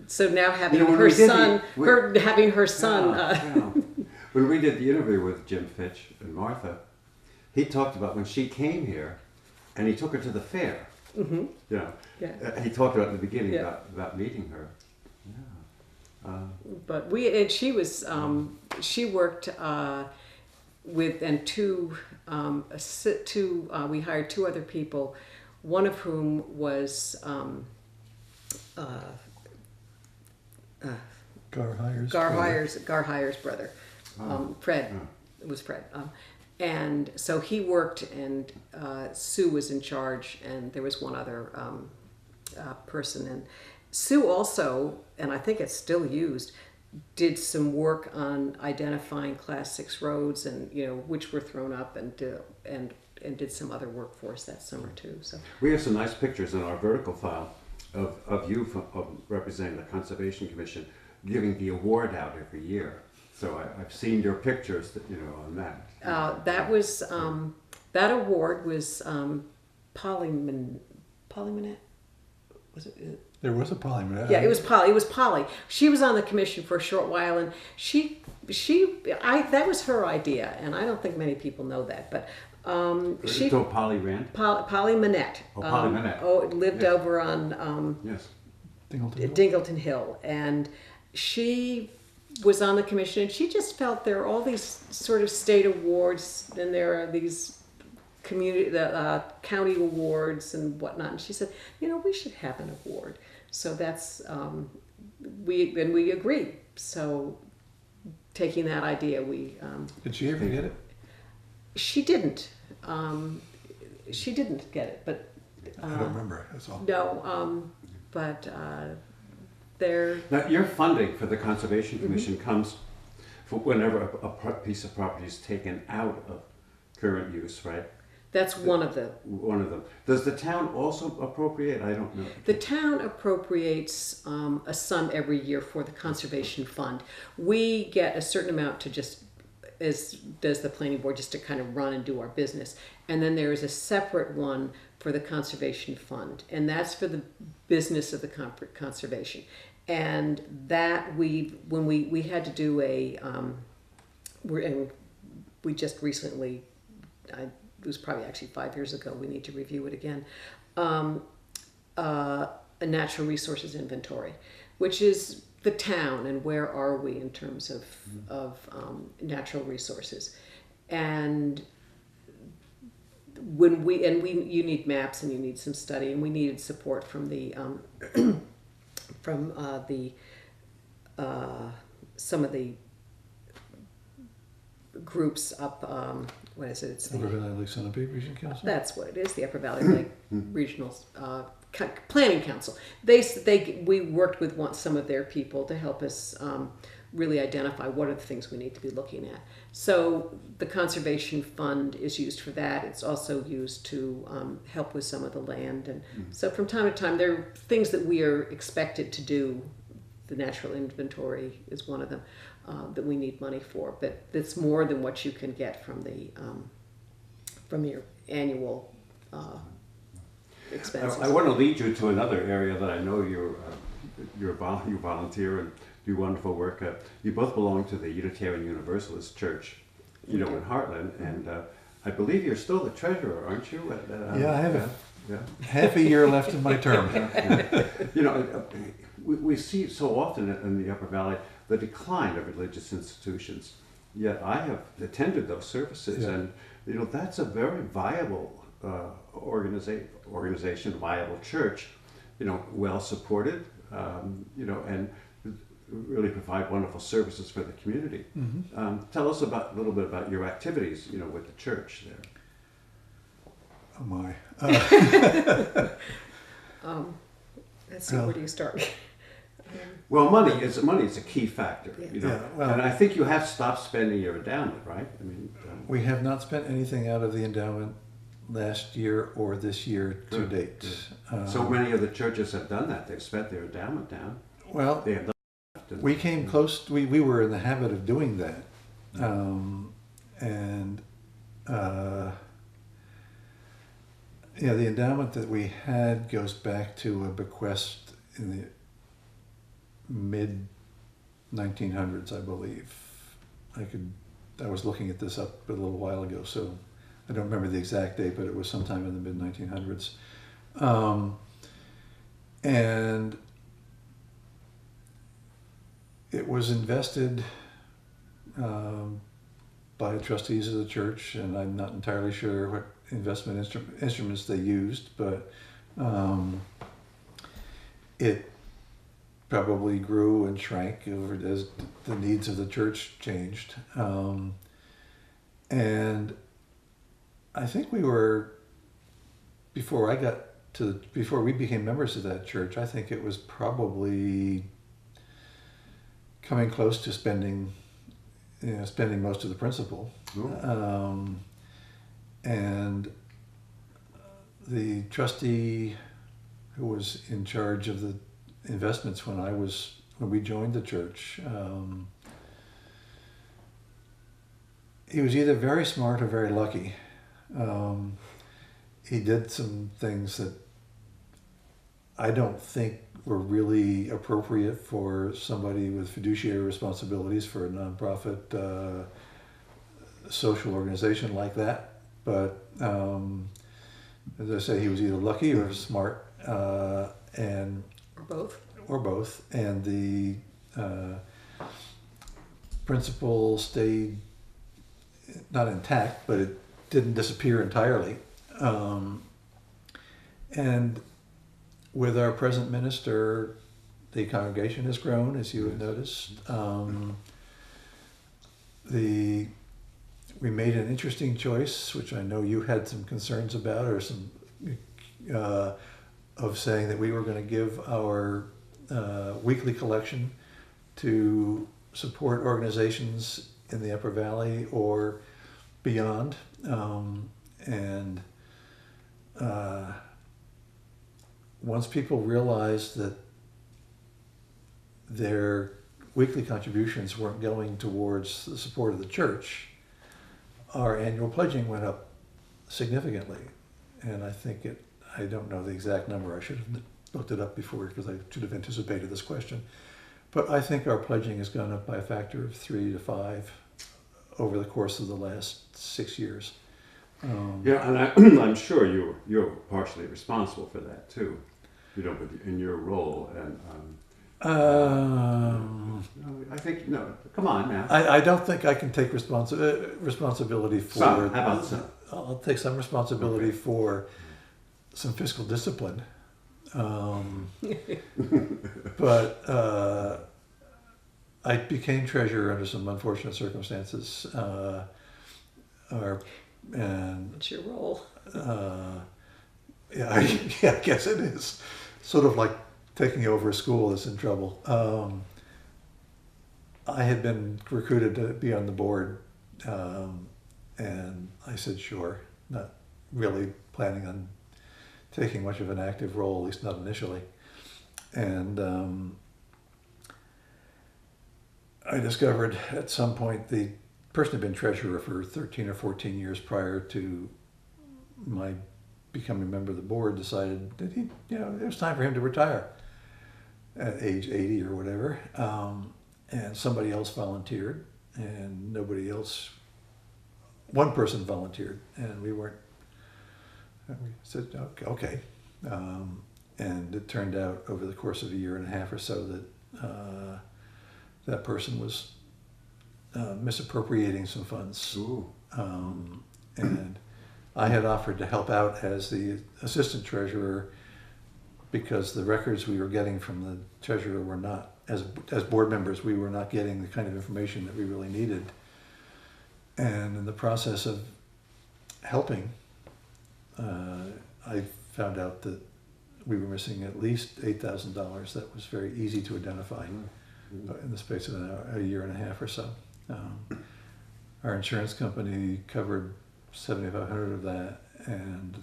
so now having her son, having her son. When we did the interview with Jim Fitch and Martha, he talked about when she came here, and he took her to the fair. Mm-hmm. He talked about in the beginning about meeting her. But she was she worked with we hired two other people, one of whom was Gar Hires' brother, Fred. It was Fred. And so he worked, and Sue was in charge, and there was one other person. And Sue also, and I think it's still used, did some work on identifying Class 6 roads, and which were thrown up, and did some other work for us that summer too. So we have some nice pictures in our vertical file of you representing the Conservation Commission, giving the award out every year. So I've seen your pictures on that. That was that award was Polly Manette. Was it? There was a Polly Manette. Yeah, it was Polly. It was Polly. She was on the commission for a short while, and that was her idea, and I don't think many people know that, but she. So Polly Rand. Polly Manette. Oh, Polly Manette. Lived over on Dingleton Hill, and she was on the commission, and she just felt there are all these sort of state awards, and there are these county awards and whatnot. And she said, we should have an award. So that's we agreed. So taking that idea, we did she ever get it? She didn't. She didn't get it, but I don't remember. That's all. No, but. Now, your funding for the Conservation Commission comes for whenever a piece of property is taken out of current use, right? That's one of them. Does the town also appropriate? I don't know. The town appropriates a sum every year for the Conservation Fund. We get a certain amount to just, as does the planning board, just to kind of run and do our business. And then there is a separate one for the Conservation Fund, and that's for the business of the conservation. And that when we had to do we just recently, it was probably actually 5 years ago, we need to review it again, a natural resources inventory, which is the town and where are we in terms of natural resources. And you need maps, and you need some study, and we needed support from the some of the groups up. What is it? It's the Upper Valley Lake Sunapee Region Council. That's what it is. The Upper Valley Lake Regional Planning Council. We worked with some of their people to help us really identify what are the things we need to be looking at. So the Conservation Fund is used for that. It's also used to help with some of the land. And so from time to time, there are things that we are expected to do. The natural inventory is one of them. that we need money for. But it's more than what you can get from the from your annual expenses. I want to lead you to another area that I know you volunteer and do wonderful work. You both belong to the Unitarian Universalist Church, in Heartland, and I believe you're still the treasurer, aren't you? Yeah, I have half a year left in my term. We see so often in the Upper Valley the decline of religious institutions. Yet I have attended those services, and that's a very viable organization, viable church. Well supported. And really provide wonderful services for the community. Mm-hmm. Tell us a little bit about your activities, with the church there. Oh my. Let's see, where do you start? Well, money is a key factor, well, and I think you have stopped spending your endowment, right? I mean, we have not spent anything out of the endowment last year or this year to date. So many of the churches have done that. They've spent their endowment down. Well, they have we came close. We were in the habit of doing that, the endowment that we had goes back to a bequest in the mid 1900s, I believe. I was looking at this up a little while ago, so I don't remember the exact date, but it was sometime in the mid 1900s, and it was invested by trustees of the church, and I'm not entirely sure what investment instruments they used, but it probably grew and shrank as the needs of the church changed. And I think before we became members of that church, I think it was probably coming close to spending most of the principal. And the trustee who was in charge of the investments when we joined the church, he was either very smart or very lucky. He did some things that I don't think were really appropriate for somebody with fiduciary responsibilities for a nonprofit social organization like that. But as I say, he was either lucky or smart, or both. And the principle stayed not intact, but it didn't disappear entirely. And with our present minister, the congregation has grown, as you have noticed. We made an interesting choice, which I know you had some concerns about, or some of saying that we were going to give our weekly collection to support organizations in the Upper Valley or beyond. Once people realized that their weekly contributions weren't going towards the support of the church, our annual pledging went up significantly. And I don't know the exact number. I should have looked it up before, because I should have anticipated this question. But I think our pledging has gone up by a factor of 3 to 5 over the course of the last 6 years. And I'm sure you're partially responsible for that too, in your role. And I think come on now. I don't think I can take responsibility for. Some. How about some? I'll take some responsibility for some fiscal discipline, but I became treasurer under some unfortunate circumstances. It's your role. I guess it is. Sort of like taking over a school that's in trouble. I had been recruited to be on the board, and I said sure, not really planning on taking much of an active role, at least not initially. And I discovered at some point the person had been treasurer for 13 or 14 years prior to my becoming a member of the board, decided that it was time for him to retire at age 80 or whatever. And somebody else volunteered, and nobody else, one person volunteered, and we said, okay. And it turned out over the course of a year and a half or so that that person was misappropriating some funds. And I had offered to help out as the assistant treasurer because the records we were getting from the treasurer were not, as board members, we were not getting the kind of information that we really needed. And in the process of helping, I found out that we were missing at least $8,000 that was very easy to identify in the space of a year and a half or so. Our insurance company covered $7,500 of that, and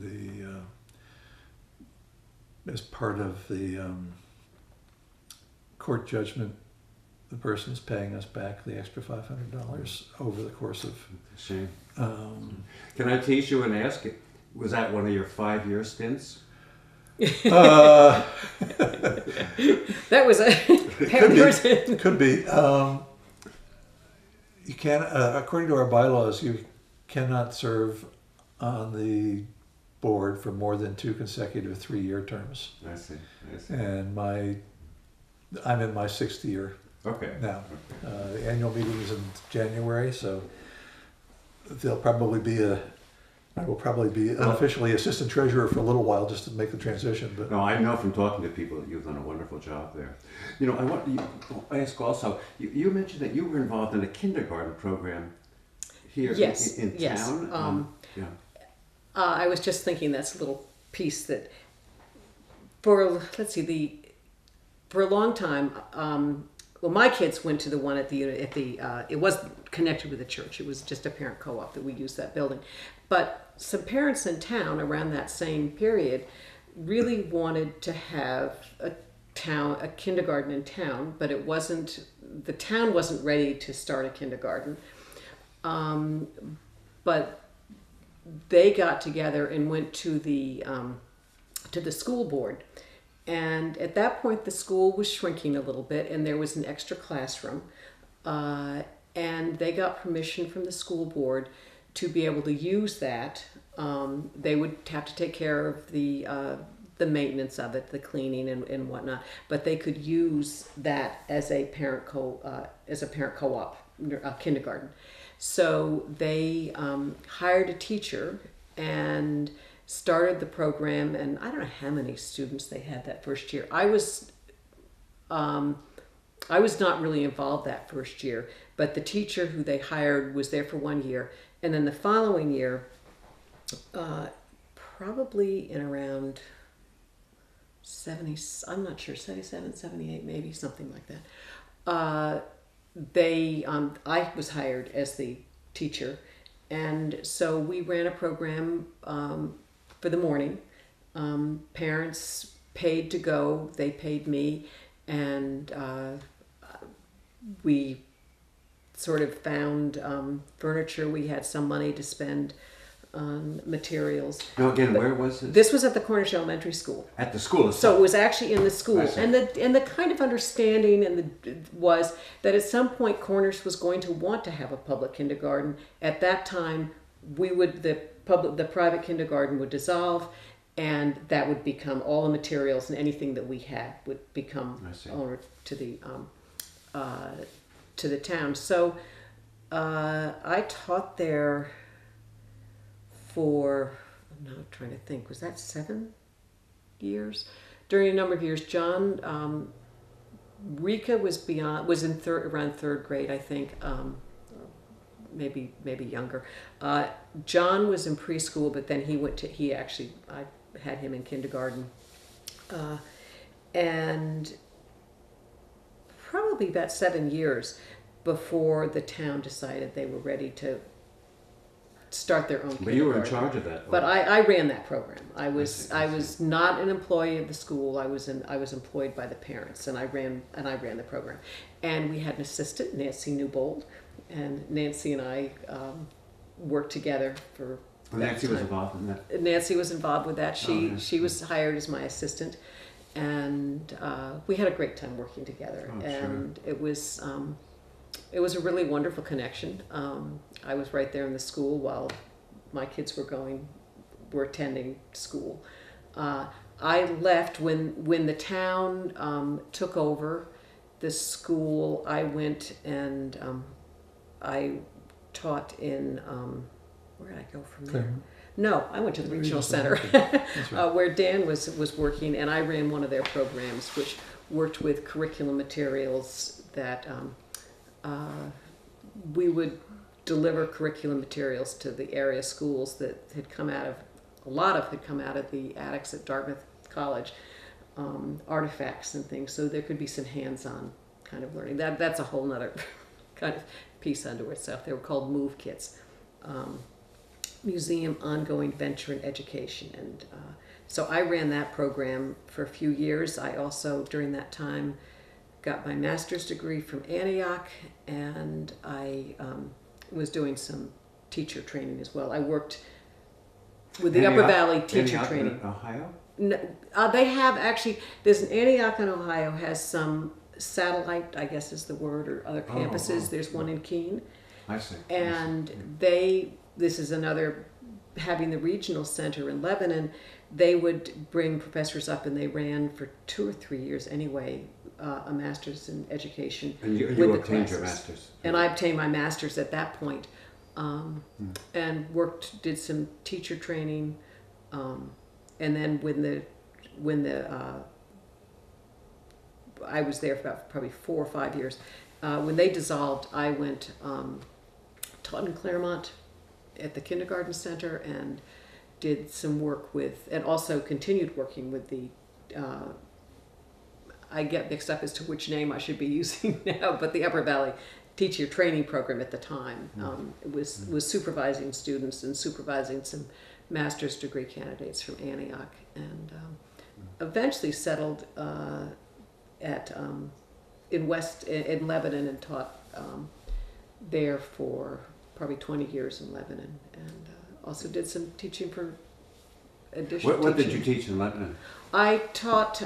as part of the court judgment, the person is paying us back the extra $500 over the course of. Shame. Can I tease you and ask it? Was that one of your 5-year stints? That was a could be. You can't, according to our bylaws, you cannot serve on the board for more than 2 consecutive 3-year terms. I see. And I'm in my 6th year now. Okay. The annual meeting is in January, so I will probably be unofficially assistant treasurer for a little while just to make the transition. But no, I know from talking to people that you've done a wonderful job there. I want to ask also, you mentioned that you were involved in a kindergarten program here in town. I was just thinking that's a little piece that for a long time, my kids went to the one at the it wasn't connected with the church. It was just a parent co-op that we used that building. But some parents in town around that same period really wanted to have a kindergarten in town, but the town wasn't ready to start a kindergarten. But they got together and went to the school board. And at that point, the school was shrinking a little bit, and there was an extra classroom. And they got permission from the school board to be able to use that. They would have to take care of the maintenance of it, the cleaning and whatnot. But they could use that as a parent co-op kindergarten. So they hired a teacher and started the program, and I don't know how many students they had that first year. I was not really involved that first year, but the teacher who they hired was there for 1 year, and then the following year, probably in around 70, I'm not sure, 77, 78, maybe something like that. I was hired as the teacher, and so we ran a program for the morning. Parents paid to go, they paid me, and we sort of found furniture. We had some money to spend on materials. Now again, where was this? This was at the Cornish Elementary School. At the school itself? So it was actually in the school. And the kind of understanding was that at some point Cornish was going to want to have a public kindergarten. At that time, the private kindergarten would dissolve, and that would become all the materials, and anything that we had would become owner to the town. So I taught there for, I'm now trying to think, was that 7 years? During a number of years. John, Rika was around 3rd grade, I think, maybe younger. John was in preschool, but then I had him in kindergarten. And probably about 7 years before the town decided they were ready to start their own. But you were in kindergarten. charge of that. But I ran that program. I I was see. I was not an employee of the school. I was employed by the parents, and I ran the program. And we had an assistant, Nancy Newbold, and Nancy and I worked together for. Nancy was involved in that. Nancy was involved with that. Yeah. She was hired as my assistant, and we had a great time working together. Oh, and it was a really wonderful connection. I was right there in the school while my kids were attending school. I left when the town took over the school. I went and I taught in. Where did I go from there? Claremont. No, I went to the regional center That's right. where Dan was working, and I ran one of their programs, which worked with curriculum materials that we would deliver curriculum materials to the area schools that had come out of, had come out of the attics at Dartmouth College, artifacts and things, so there could be some hands-on kind of learning. That's a whole nother kind of piece unto itself. They were called MOVE kits. Museum Ongoing Venture in Education, and so I ran that program for a few years. I also, during that time, got my master's degree from Antioch, and I was doing some teacher training as well. I worked with the Upper Valley teacher Antioch, training. Ohio? No, they have actually. There's an Antioch in Ohio has some satellite, I guess is the word, or other campuses. There's one in Keene. I see. And this is another, having the regional center in Lebanon, they would bring professors up, and they ran for 2 or 3 years anyway, a master's in education. And you with the obtained your classes. master's. And I obtained my master's at that point, and did some teacher training, and then when I was there for about probably 4 or 5 years. When they dissolved, I went, taught in Claremont at the kindergarten center, and did some work with, and also continued working with the, I get mixed up as to which name I should be using now, but the Upper Valley teacher training program at the time. It was supervising students and supervising some master's degree candidates from Antioch, and eventually settled in Lebanon, and taught there for probably 20 years in Lebanon, and also did some teaching for additional What did teaching. you teach in Lebanon? I taught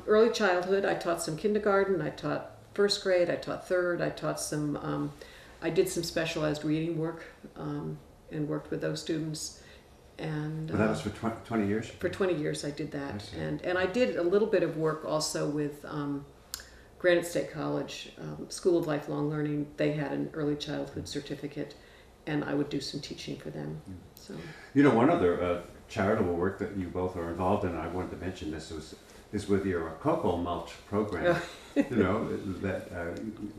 early childhood. I taught some kindergarten. I taught first grade. I taught third. I taught some. I did some specialized reading work, and worked with those students. And Well, that was for 20 years? for 20 years I did I that, see. and I did a little bit of work also with Granite State College School of Lifelong Learning. They had an early childhood certificate, and I would do some teaching for them. So You know, one other charitable work that you both are involved in, and I wanted to mention this, is with your cocoa mulch program. You know, that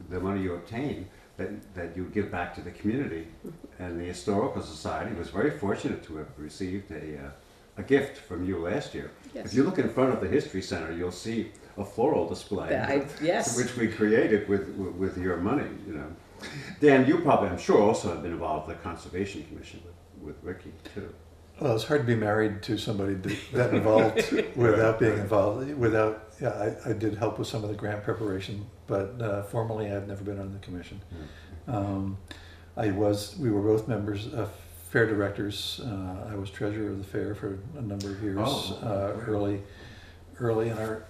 the money you obtain, that you give back to the community. And the Historical Society was very fortunate to have received a gift from you last year. Yes. If you look in front of the History Center, you'll see a floral display, yes. which we created with your money. You know, Dan, you probably, I'm sure, also have been involved with the Conservation Commission with Ricky too. Well, it's hard to be married to somebody that involved without being involved. I did help with some of the grant preparation, but formally I've never been on the commission. We were both members of fair directors. I was treasurer of the fair for a number of years, early in our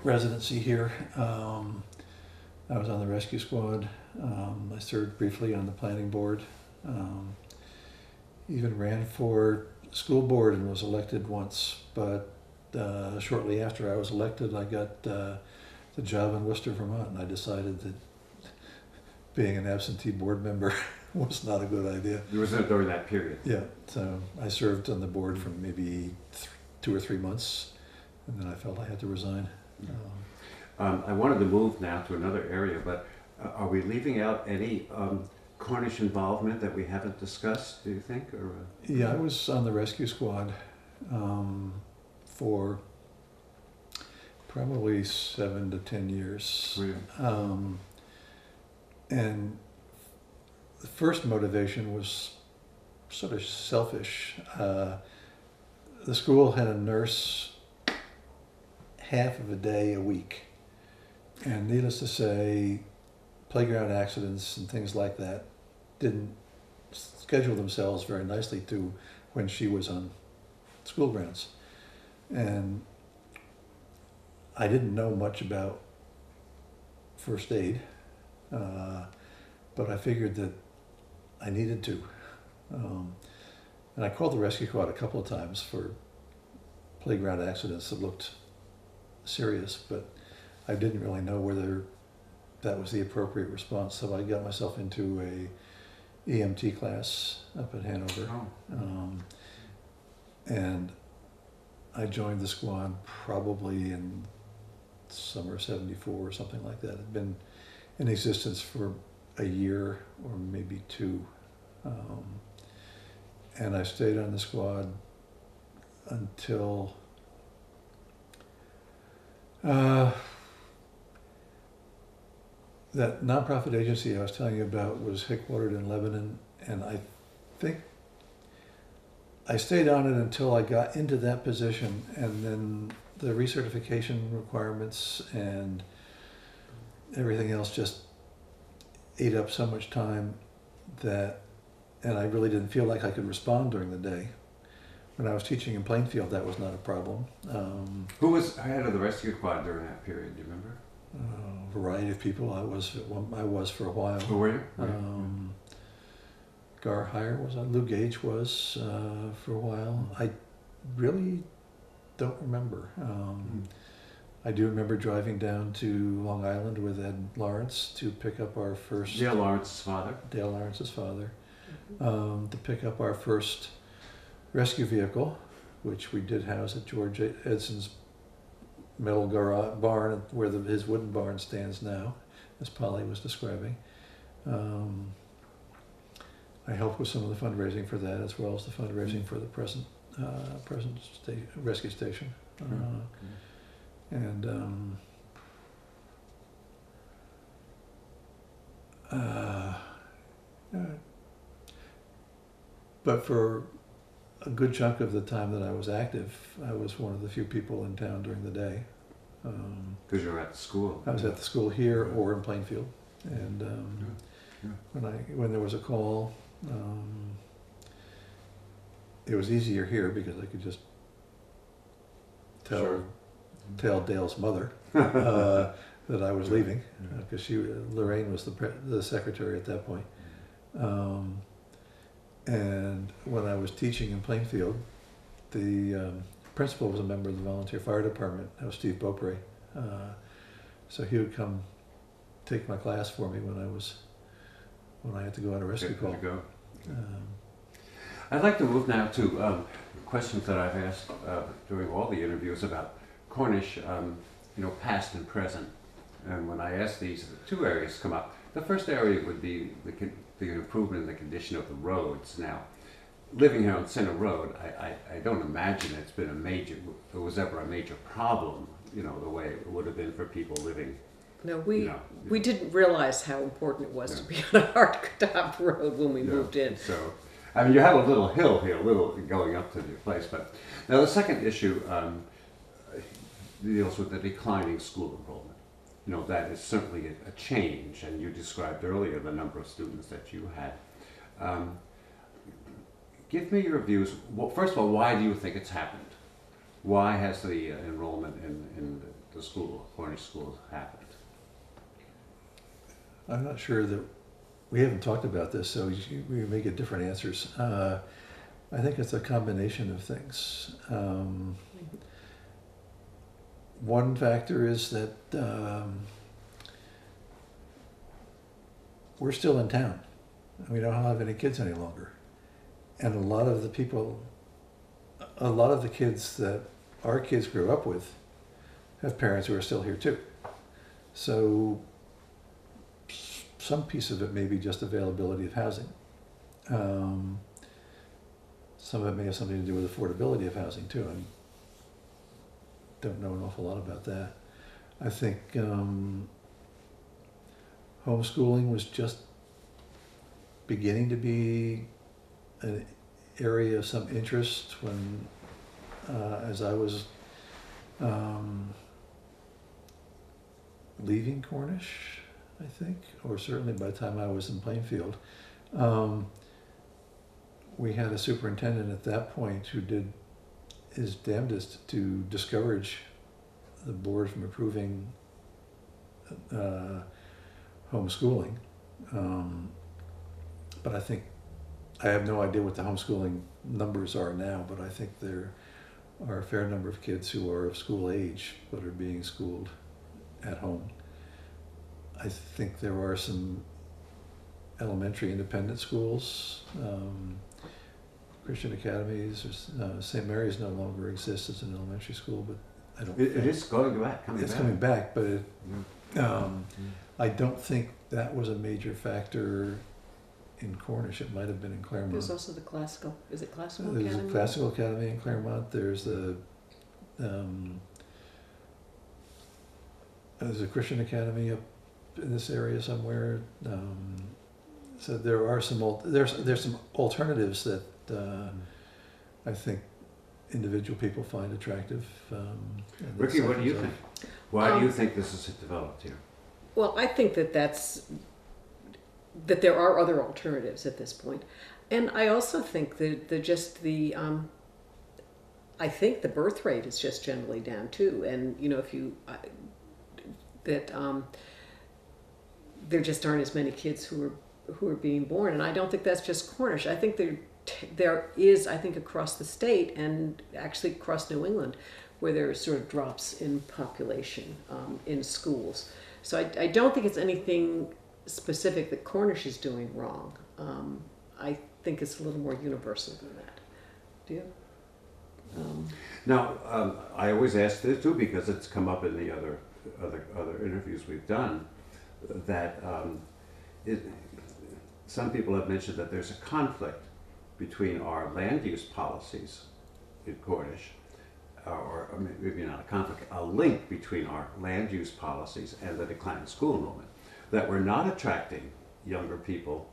residency here. I was on the rescue squad. I served briefly on the planning board. Even ran for school board and was elected once, but shortly after I was elected, I got the job in Worcester, Vermont, and I decided that being an absentee board member was not a good idea. It was during that period. Yeah, so I served on the board for maybe 2 or 3 months, and then I felt I had to resign. I wanted to move now to another area, but are we leaving out any Cornish involvement that we haven't discussed, do you think? Or Yeah, I was on the rescue squad for probably 7 to 10 years. And the first motivation was sort of selfish. The school had a nurse half of a day a week. And needless to say, playground accidents and things like that didn't schedule themselves very nicely to when she was on school grounds. And I didn't know much about first aid, but I figured that I needed to. And I called the rescue squad a couple of times for playground accidents that looked serious, but I didn't really know whether that was the appropriate response. So I got myself into a EMT class up at Hanover. And I joined the squad probably in summer '74 or something like that. It had been in existence for a year or maybe two. And I stayed on the squad until that nonprofit agency I was telling you about was headquartered in Lebanon, and I think I stayed on it until I got into that position, and then the recertification requirements and everything else just ate up so much time that, and I really didn't feel like I could respond during the day. When I was teaching in Plainfield, that was not a problem. Who was head of the rescue squad during that period? Do you remember? A variety of people. I was for a while. Who were you? Gar Heyer was on. Lou Gage was for a while. I really don't remember. I do remember driving down to Long Island with Ed Lawrence to pick up our first... Dale Lawrence's father. Dale Lawrence's father. To pick up our first rescue vehicle, which we did house at George Edson's metal barn, where his wooden barn stands now, as Polly was describing. I helped with some of the fundraising for that, as well as the fundraising for the present rescue station. And but for a good chunk of the time that I was active, I was one of the few people in town during the day. Because you were at the school. I was at the school here or in Plainfield, and when there was a call, it was easier here because I could just tell Dale's mother that I was leaving, because Lorraine was the secretary at that point. And when I was teaching in Plainfield, the principal was a member of the volunteer fire department. That was Steve Beaupre. So he would come take my class for me when I had to go on a rescue call. I'd like to move now to questions that I've asked during all the interviews about Cornish, past and present. And when I ask these, two areas come up. The first area would be the improvement in the condition of the roads. Now, living here on Center Road, I don't imagine it was ever a major problem, the way it would have been for people living. No, we didn't realize how important it was to be on a hard-top road when we moved in. So, you have a little hill here, a little going up to your place. But now the second issue deals with the declining school enrollment. That is certainly a change, and you described earlier the number of students that you had. Give me your views. Well, first of all, why do you think it's happened? Why has the enrollment in the Cornish schools happened? I'm not sure that we haven't talked about this, so we may get different answers. I think it's a combination of things. One factor is that we're still in town. We don't have any kids any longer. And a lot of the kids that our kids grew up with have parents who are still here too. So some piece of it may be just availability of housing. Some of it may have something to do with affordability of housing too. I don't know an awful lot about that. I think homeschooling was just beginning to be an area of some interest when, as I was leaving Cornish, I think, or certainly by the time I was in Plainfield. We had a superintendent at that point who did his damnedest to discourage the board from approving homeschooling. But I have no idea what the homeschooling numbers are now, but I think there are a fair number of kids who are of school age but are being schooled at home. I think there are some elementary independent schools, Christian academies. St. Mary's no longer exists as an elementary school, but I don't. It is going back. Coming back, but I don't think that was a major factor in Cornish. It might have been in Claremont. There's also the classical. Is it classical There's academy? a classical academy in Claremont. There's a Christian academy up in this area somewhere. So there are there's some alternatives that I think individual people find attractive. Ricky, what do you think? Why do you think this has developed here? Well, I think that there are other alternatives at this point, and I also think that I think the birth rate is just generally down too, and there just aren't as many kids who are being born, and I don't think that's just Cornish. I think there is, I think, across the state and actually across New England, where there are sort of drops in population in schools. So I don't think it's anything specific that Cornish is doing wrong. I think it's a little more universal than that. Do you? Now, I always ask this too because it's come up in the other interviews we've done, that some people have mentioned that there's a conflict between our land use policies in Cornish, or maybe not a conflict, a link between our land use policies and the declining school enrollment, that we're not attracting younger people,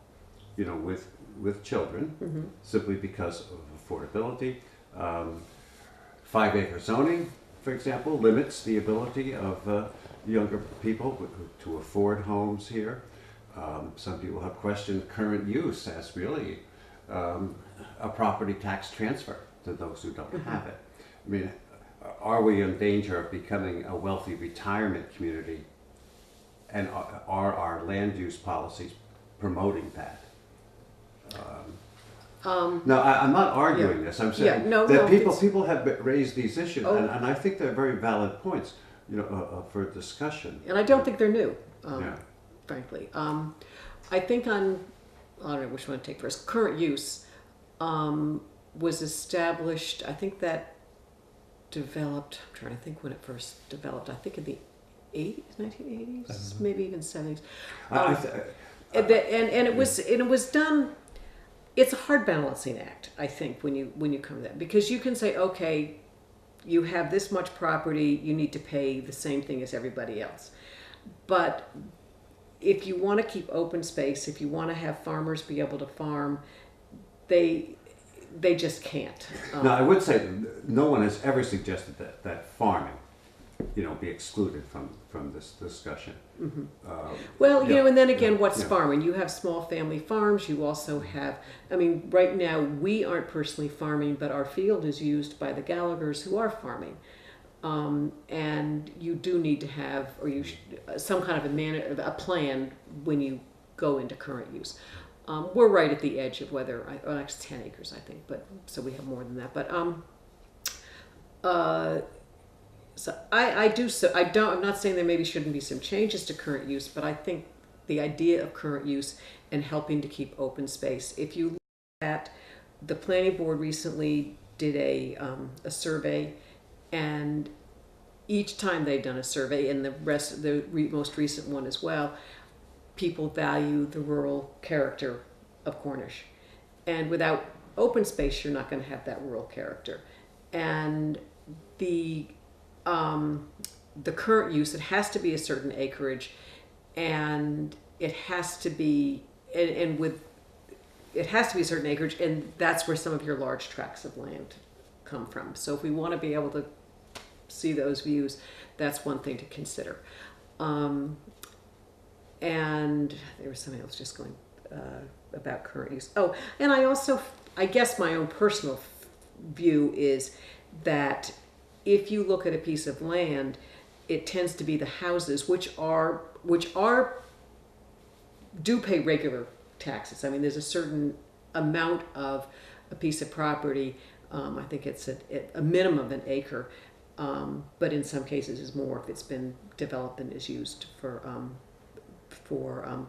with children, simply because of affordability. 5-acre zoning, for example, limits the ability of younger people to afford homes here. Some people have questioned current use as really a property tax transfer to those who don't have it. I mean, are we in danger of becoming a wealthy retirement community, and are our land use policies promoting that? No, I'm not arguing this. I'm saying that people have raised these issues, and I think they're very valid points, for discussion. And I don't think they're new, frankly. I think I don't know which one to take first. Current use was established, I think that developed, I'm trying to think when it first developed, I think in the 80s, 1980s, maybe even 70s. And it was done. It's a hard balancing act, I think, when you come to that, because you can say, okay, you have this much property, you need to pay the same thing as everybody else. But if you want to keep open space, if you want to have farmers be able to farm, they just can't. Now, I would say no one has ever suggested that farming, be excluded from this discussion. Well, and then again, what's farming? You have small family farms. You also have, right now we aren't personally farming, but our field is used by the Gallaghers who are farming. And you do need to have, some kind of a plan when you go into current use. We're right at the edge of whether, it's 10 acres, I think, but so we have more than that. But so I'm not saying there maybe shouldn't be some changes to current use, but I think the idea of current use and helping to keep open space. If you look at the planning board recently did a survey, and each time they've done a survey, and the most recent one as well, people value the rural character of Cornish, and without open space, you're not going to have that rural character. And the current use, it has to be a certain acreage, and it has to be, and with it has to be a certain acreage, and that's where some of your large tracts of land come from. So if we want to be able to see those views, that's one thing to consider. And there was something else just going about current use. Oh, and I guess my own personal view is that if you look at a piece of land, it tends to be the houses which do pay regular taxes. I mean, there's a certain amount of a piece of property. I think it's a minimum of an acre, but in some cases is more if it's been developed and is used for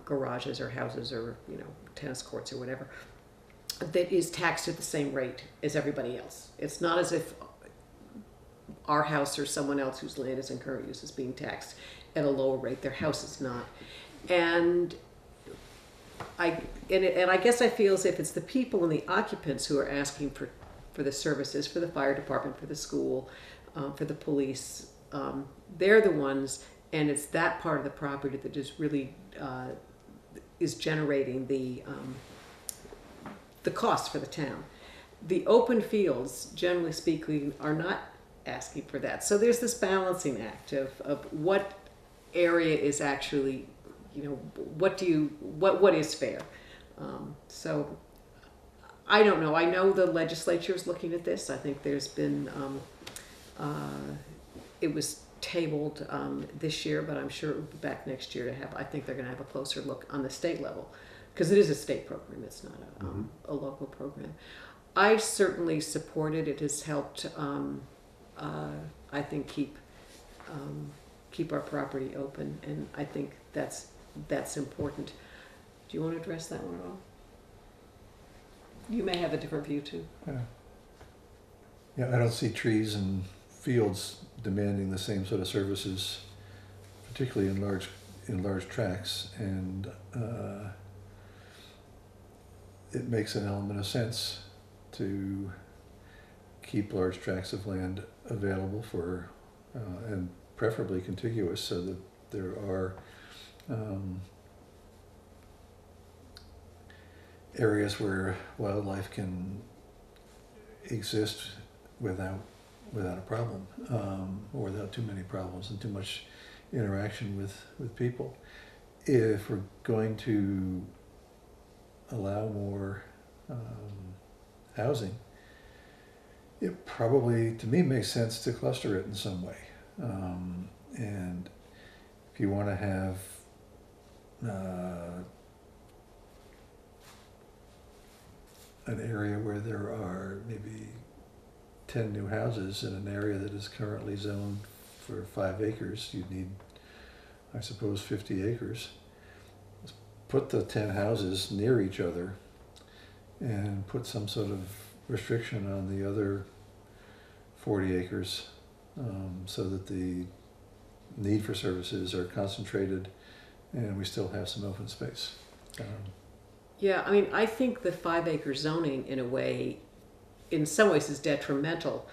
garages or houses or tennis courts or whatever. That is taxed at the same rate as everybody else. It's not as if our house or someone else whose land is in current use is being taxed at a lower rate. Their house is not, and I guess I feel as if it's the people and the occupants who are asking for the services, for the fire department, for the school, for the police. They're the ones, and it's that part of the property that is really is generating the cost for the town. The open fields, generally speaking, are not asking for that. So there's this balancing act of what area is actually, what is fair. So I don't know. I know the legislature is looking at this. I think there's been, it was tabled this year, but I'm sure it will be back next year to have, I think they're going to have a closer look on the state level, because it is a state program. It's not a local program. I certainly support it. It has helped, I think, keep our property open, and I think that's important. Do you want to address that one at all? You may have a different view too. Yeah, I don't see trees and fields demanding the same sort of services, particularly in large tracts, and it makes an element of sense to keep large tracts of land available for and preferably contiguous, so that there are areas where wildlife can exist without a problem, or without too many problems and too much interaction with people. If we're going to allow more housing, it probably, to me, makes sense to cluster it in some way. And if you want to have an area where there are maybe 10 new houses in an area that is currently zoned for 5 acres, you'd need, I suppose, 50 acres. Let's put the 10 houses near each other and put some sort of restriction on the other 40 acres, so that the need for services are concentrated and we still have some open space. Yeah, I mean, I think the 5 acre zoning, in a way, in some ways, is detrimental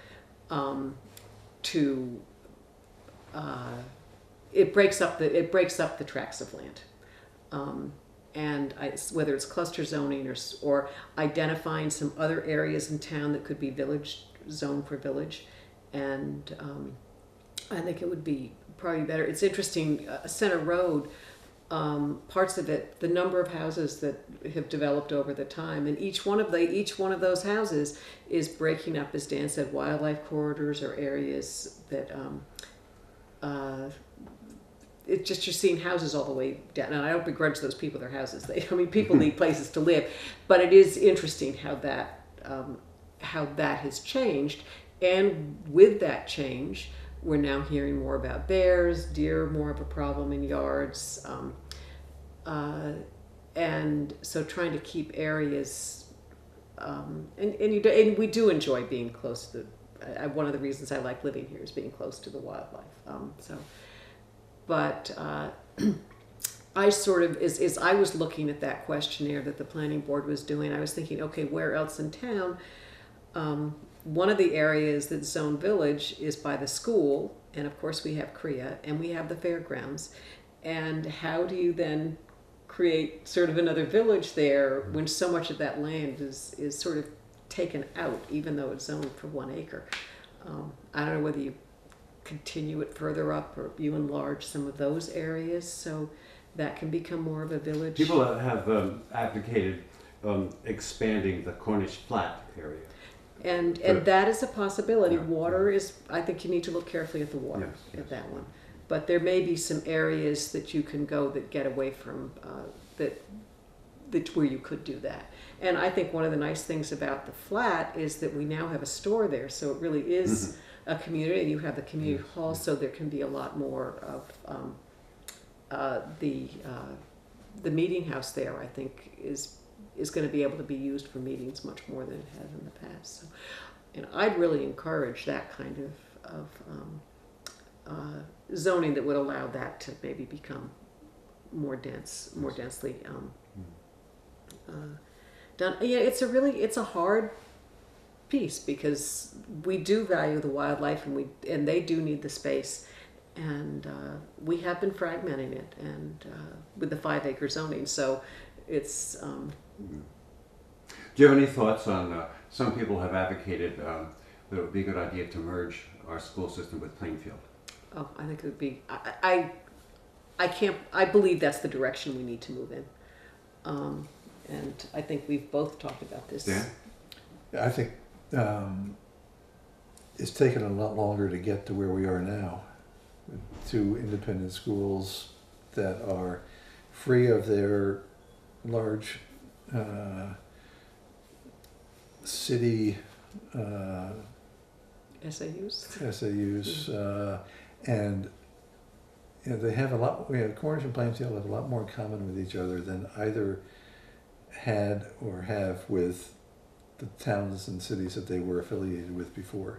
to. It breaks up the tracts of land, and whether it's cluster zoning or identifying some other areas in town that could be village zone for village, and I think it would be probably better. It's interesting, Center Road. Parts of it, the number of houses that have developed over the time, and each one of those houses is breaking up, as Dan said, wildlife corridors or areas that it's just, you're seeing houses all the way down. And I don't begrudge those people their houses. People need places to live, but it is interesting how that has changed. And with that change, we're now hearing more about bears, deer, more of a problem in yards, and so trying to keep areas, and we do enjoy being close to one of the reasons I like living here is being close to the wildlife. But I sort of, as I was looking at that questionnaire that the planning board was doing, I was thinking, okay, where else in town? One of the areas that's zone village is by the school, and of course we have CREA, and we have the fairgrounds. And how do you then create sort of another village there when so much of that land is sort of taken out, even though it's zoned for 1 acre. I don't know whether you continue it further up or you enlarge some of those areas so that can become more of a village. People have advocated expanding the Cornish flat area. And that is a possibility. Yeah. Water is, I think you need to look carefully at the water, Yes, at that one. But there may be some areas that you can go that get away from, that where you could do that. And I think one of the nice things about the flat is that we now have a store there, so it really is a community, and you have the community hall, so there can be a lot more of the meeting house there, I think, is going to be able to be used for meetings much more than it has in the past. So, and I'd really encourage that kind of zoning that would allow that to maybe become more densely done. Yeah, it's a hard piece because we do value the wildlife and they do need the space, and we have been fragmenting it and with the 5 acre zoning. So it's. Do you have any thoughts on? Some people have advocated that it would be a good idea to merge our school system with Plainfield. Oh, I think it would be. I believe that's the direction we need to move in. And I think we've both talked about this. Yeah. I think it's taken a lot longer to get to where we are now. 2 independent schools that are free of their large city SAUs, and they have a lot. Cornish and Plainfield have a lot more in common with each other than either had or have with the towns and cities that they were affiliated with before.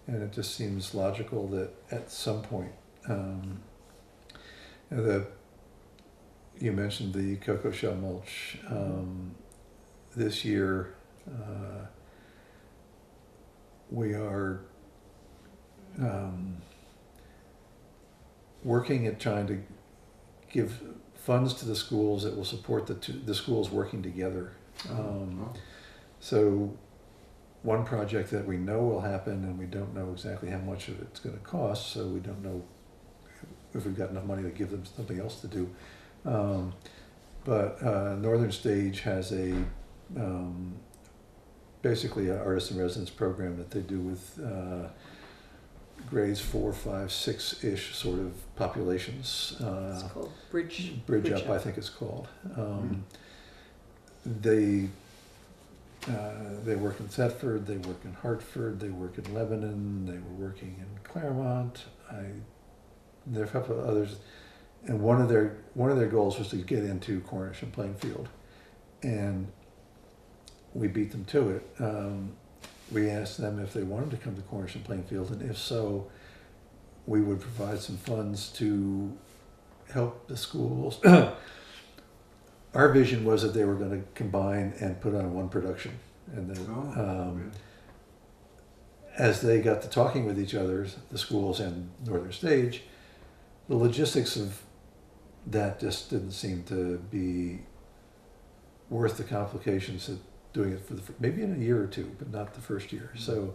And it just seems logical that at some point, you mentioned the cocoa shell mulch. This year, we are working at trying to give funds to the schools that will support the schools working together. So one project that we know will happen, and we don't know exactly how much of it's going to cost, so we don't know if we've got enough money to give them something else to do. But Northern Stage has basically an Artisan residence program that they do with grades 4, 5, 6-ish sort of populations. It's called Bridge Up, I think it's called. They work in Thetford, they work in Hartford, they work in Lebanon, they were working in Claremont. There are a couple of others, and one of their goals was to get into Cornish and Plainfield, and we beat them to it. We asked them if they wanted to come to Cornish and Plainfield, and if so, we would provide some funds to help the schools. Our vision was that they were going to combine and put on one production, and then as they got to talking with each other, the schools and Northern Stage, the logistics of that just didn't seem to be worth the complications of doing it for maybe in a year or two, but not the first year. So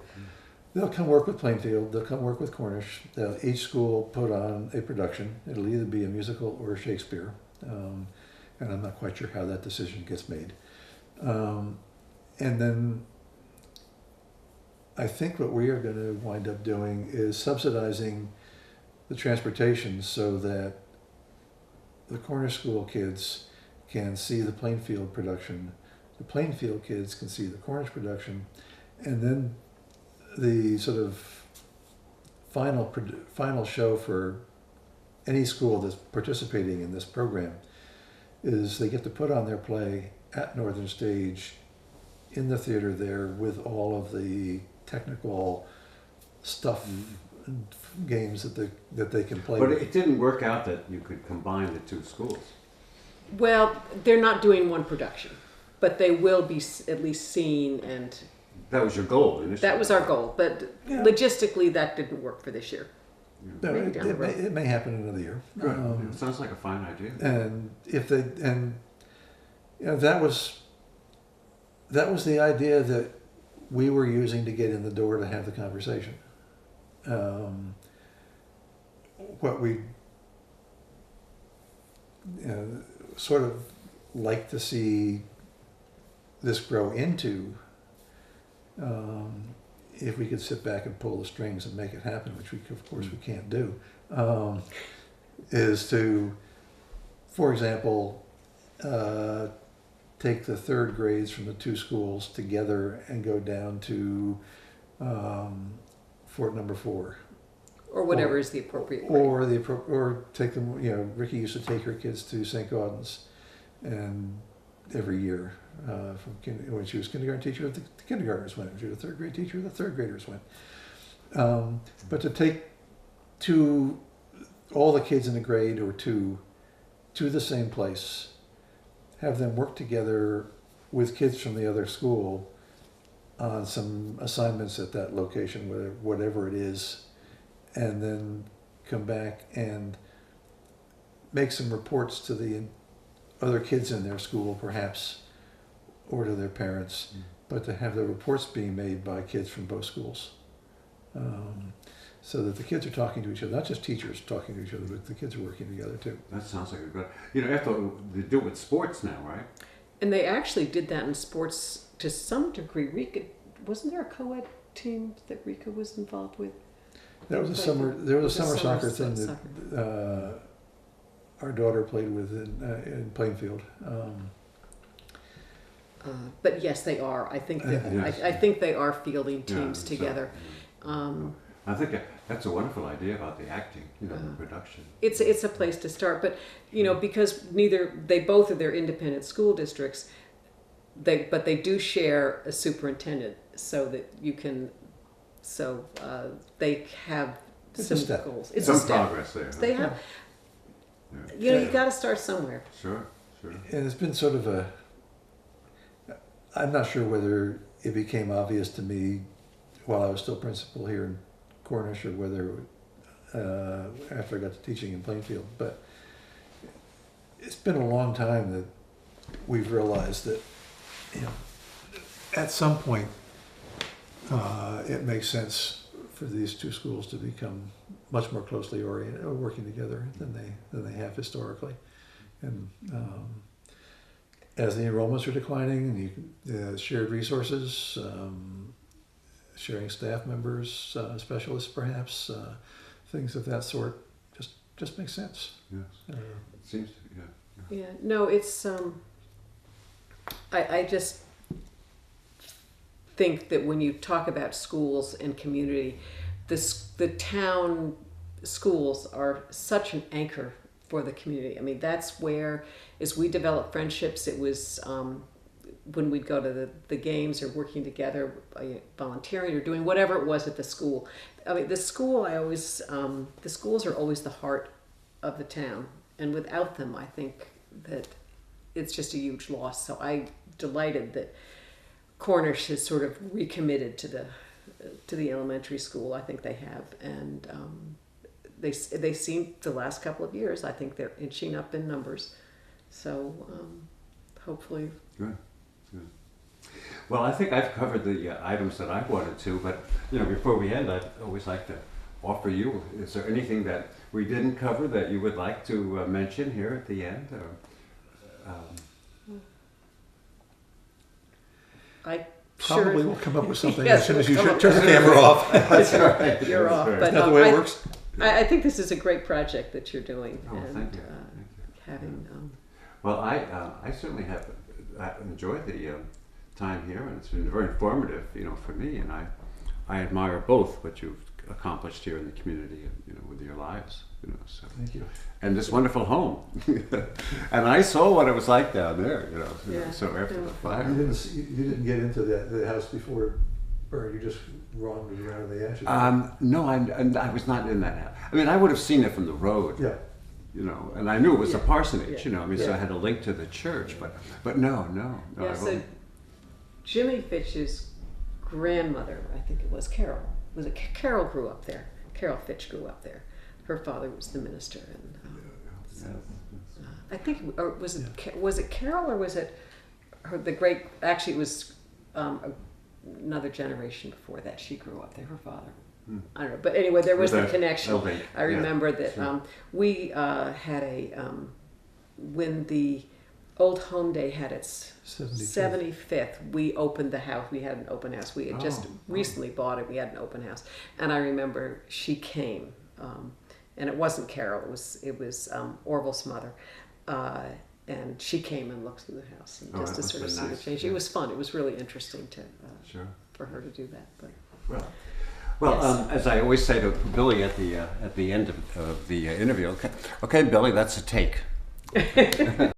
they'll come work with Plainfield, they'll come work with Cornish, each school put on a production. It'll either be a musical or Shakespeare, and I'm not quite sure how that decision gets made. And then I think what we are going to wind up doing is subsidizing the transportation so that the Cornish school kids can see the Plainfield production, the Plainfield kids can see the Cornish production, and then the sort of final show for any school that's participating in this program is they get to put on their play at Northern Stage in the theater there with all of the technical stuff and games that they can play. But with. it didn't work out that you could combine the 2 schools. Well, they're not doing one production, but they will be at least seen, and That was your goal initially. that was our goal. But logistically, that didn't work for this year. No, Maybe down the road. it may happen in another year. Good. It sounds like a fine idea. And if they that was the idea that we were using to get in the door to have the conversation. What we sort of like to see this grow into, if we could sit back and pull the strings and make it happen, which of course we can't do, is to, for example, take the third grades from the two schools together and go down to Fort Number 4. Or whatever is the appropriate grade. Or take them. Ricky used to take her kids to St. Gaudens, and every year, when she was kindergarten teacher, the kindergartners went. When she was a third grade teacher, the third graders went. But to take all the kids in a grade or two to the same place, have them work together with kids from the other school on some assignments at that location, whatever it is, and then come back and make some reports to the other kids in their school, perhaps, or to their parents, but to have the reports being made by kids from both schools. So that the kids are talking to each other, not just teachers talking to each other, but the kids are working together too. That sounds like a good. After they do it with sports now, right? And they actually did that in sports to some degree. Rika, wasn't there a co-ed team that Rika was involved with? There was a summer soccer thing that our daughter played with in Plainfield. But yes, they are. I think that Yes. I think they are fielding teams so- together. I think that's a wonderful idea about the acting, the production. It's a place to start, but because both of their independent school districts, but they do share a superintendent, so that you can, they have It's a some step. goals. It's Some a step. progress there. Huh? They have. Yeah. You got to start somewhere. Sure. And it's been sort of I'm not sure whether it became obvious to me while I was still principal here in Cornish, or whether after I got to teaching in Plainfield, but it's been a long time that we've realized that at some point it makes sense for these two schools to become much more closely oriented, working together than they have historically. And as the enrollments are declining, and shared resources, sharing staff members, specialists perhaps, things of that sort, just makes sense. Yes. It seems to, yeah. Yeah. No, it's. I just think that when you talk about schools and community, the town schools are such an anchor for the community. I mean, that's where, as we develop friendships, it was when we'd go to the games or working together, volunteering or doing whatever it was at the school. I mean, the schools are always the heart of the town, and without them, I think that it's just a huge loss. So I'm delighted that Cornish has sort of recommitted to the elementary school. I think they have, and they seem, the last couple of years, I think they're inching up in numbers. So hopefully. Good. Well, I think I've covered the items that I wanted to, but before we end, I'd always like to offer you, is there anything that we didn't cover that you would like to mention here at the end? Or, I Probably sure will come up with something Yes, as soon as you we'll come turn up the camera off. That's right. You're That's off, right. but Is that the way it I- works? I think this is a great project that you're doing, Oh, and thank you. having. Well, I certainly have enjoyed the time here, and it's been very informative, for me. And I admire both what you've accomplished here in the community, and with your lives, So. Thank you. And this wonderful home, and I saw what it was like down there, Yeah. So after the fire, You didn't get into the house before it burned. You just wandered around the ashes. no, I was not in that house. I mean, I would have seen it from the road. Yeah. And I knew it was a Yeah. parsonage, Yeah. I mean, so Yeah. I had a link to the church, but no. Yeah, I so wasn't. Jimmy Fitch's grandmother, I think it was Carol. Was it Carol grew up there? Carol Fitch grew up there. her father was the minister, and so I think, or was it Carol, or was it the great? Actually, it was another generation before that. She grew up there. Her father. I don't know, but anyway, there was the connection. I remember that we had when the Old Home Day had its 75th, we opened the house. We had an open house. We had just recently bought it. We had an open house, and I remember she came, and it wasn't Carol. It was Orville's mother, and she came and looked through the house and just to sort of see the change. It was fun. It was really interesting to for her to do that. But well, as I always say to Billy at the end of the interview, okay, Billy, that's a take.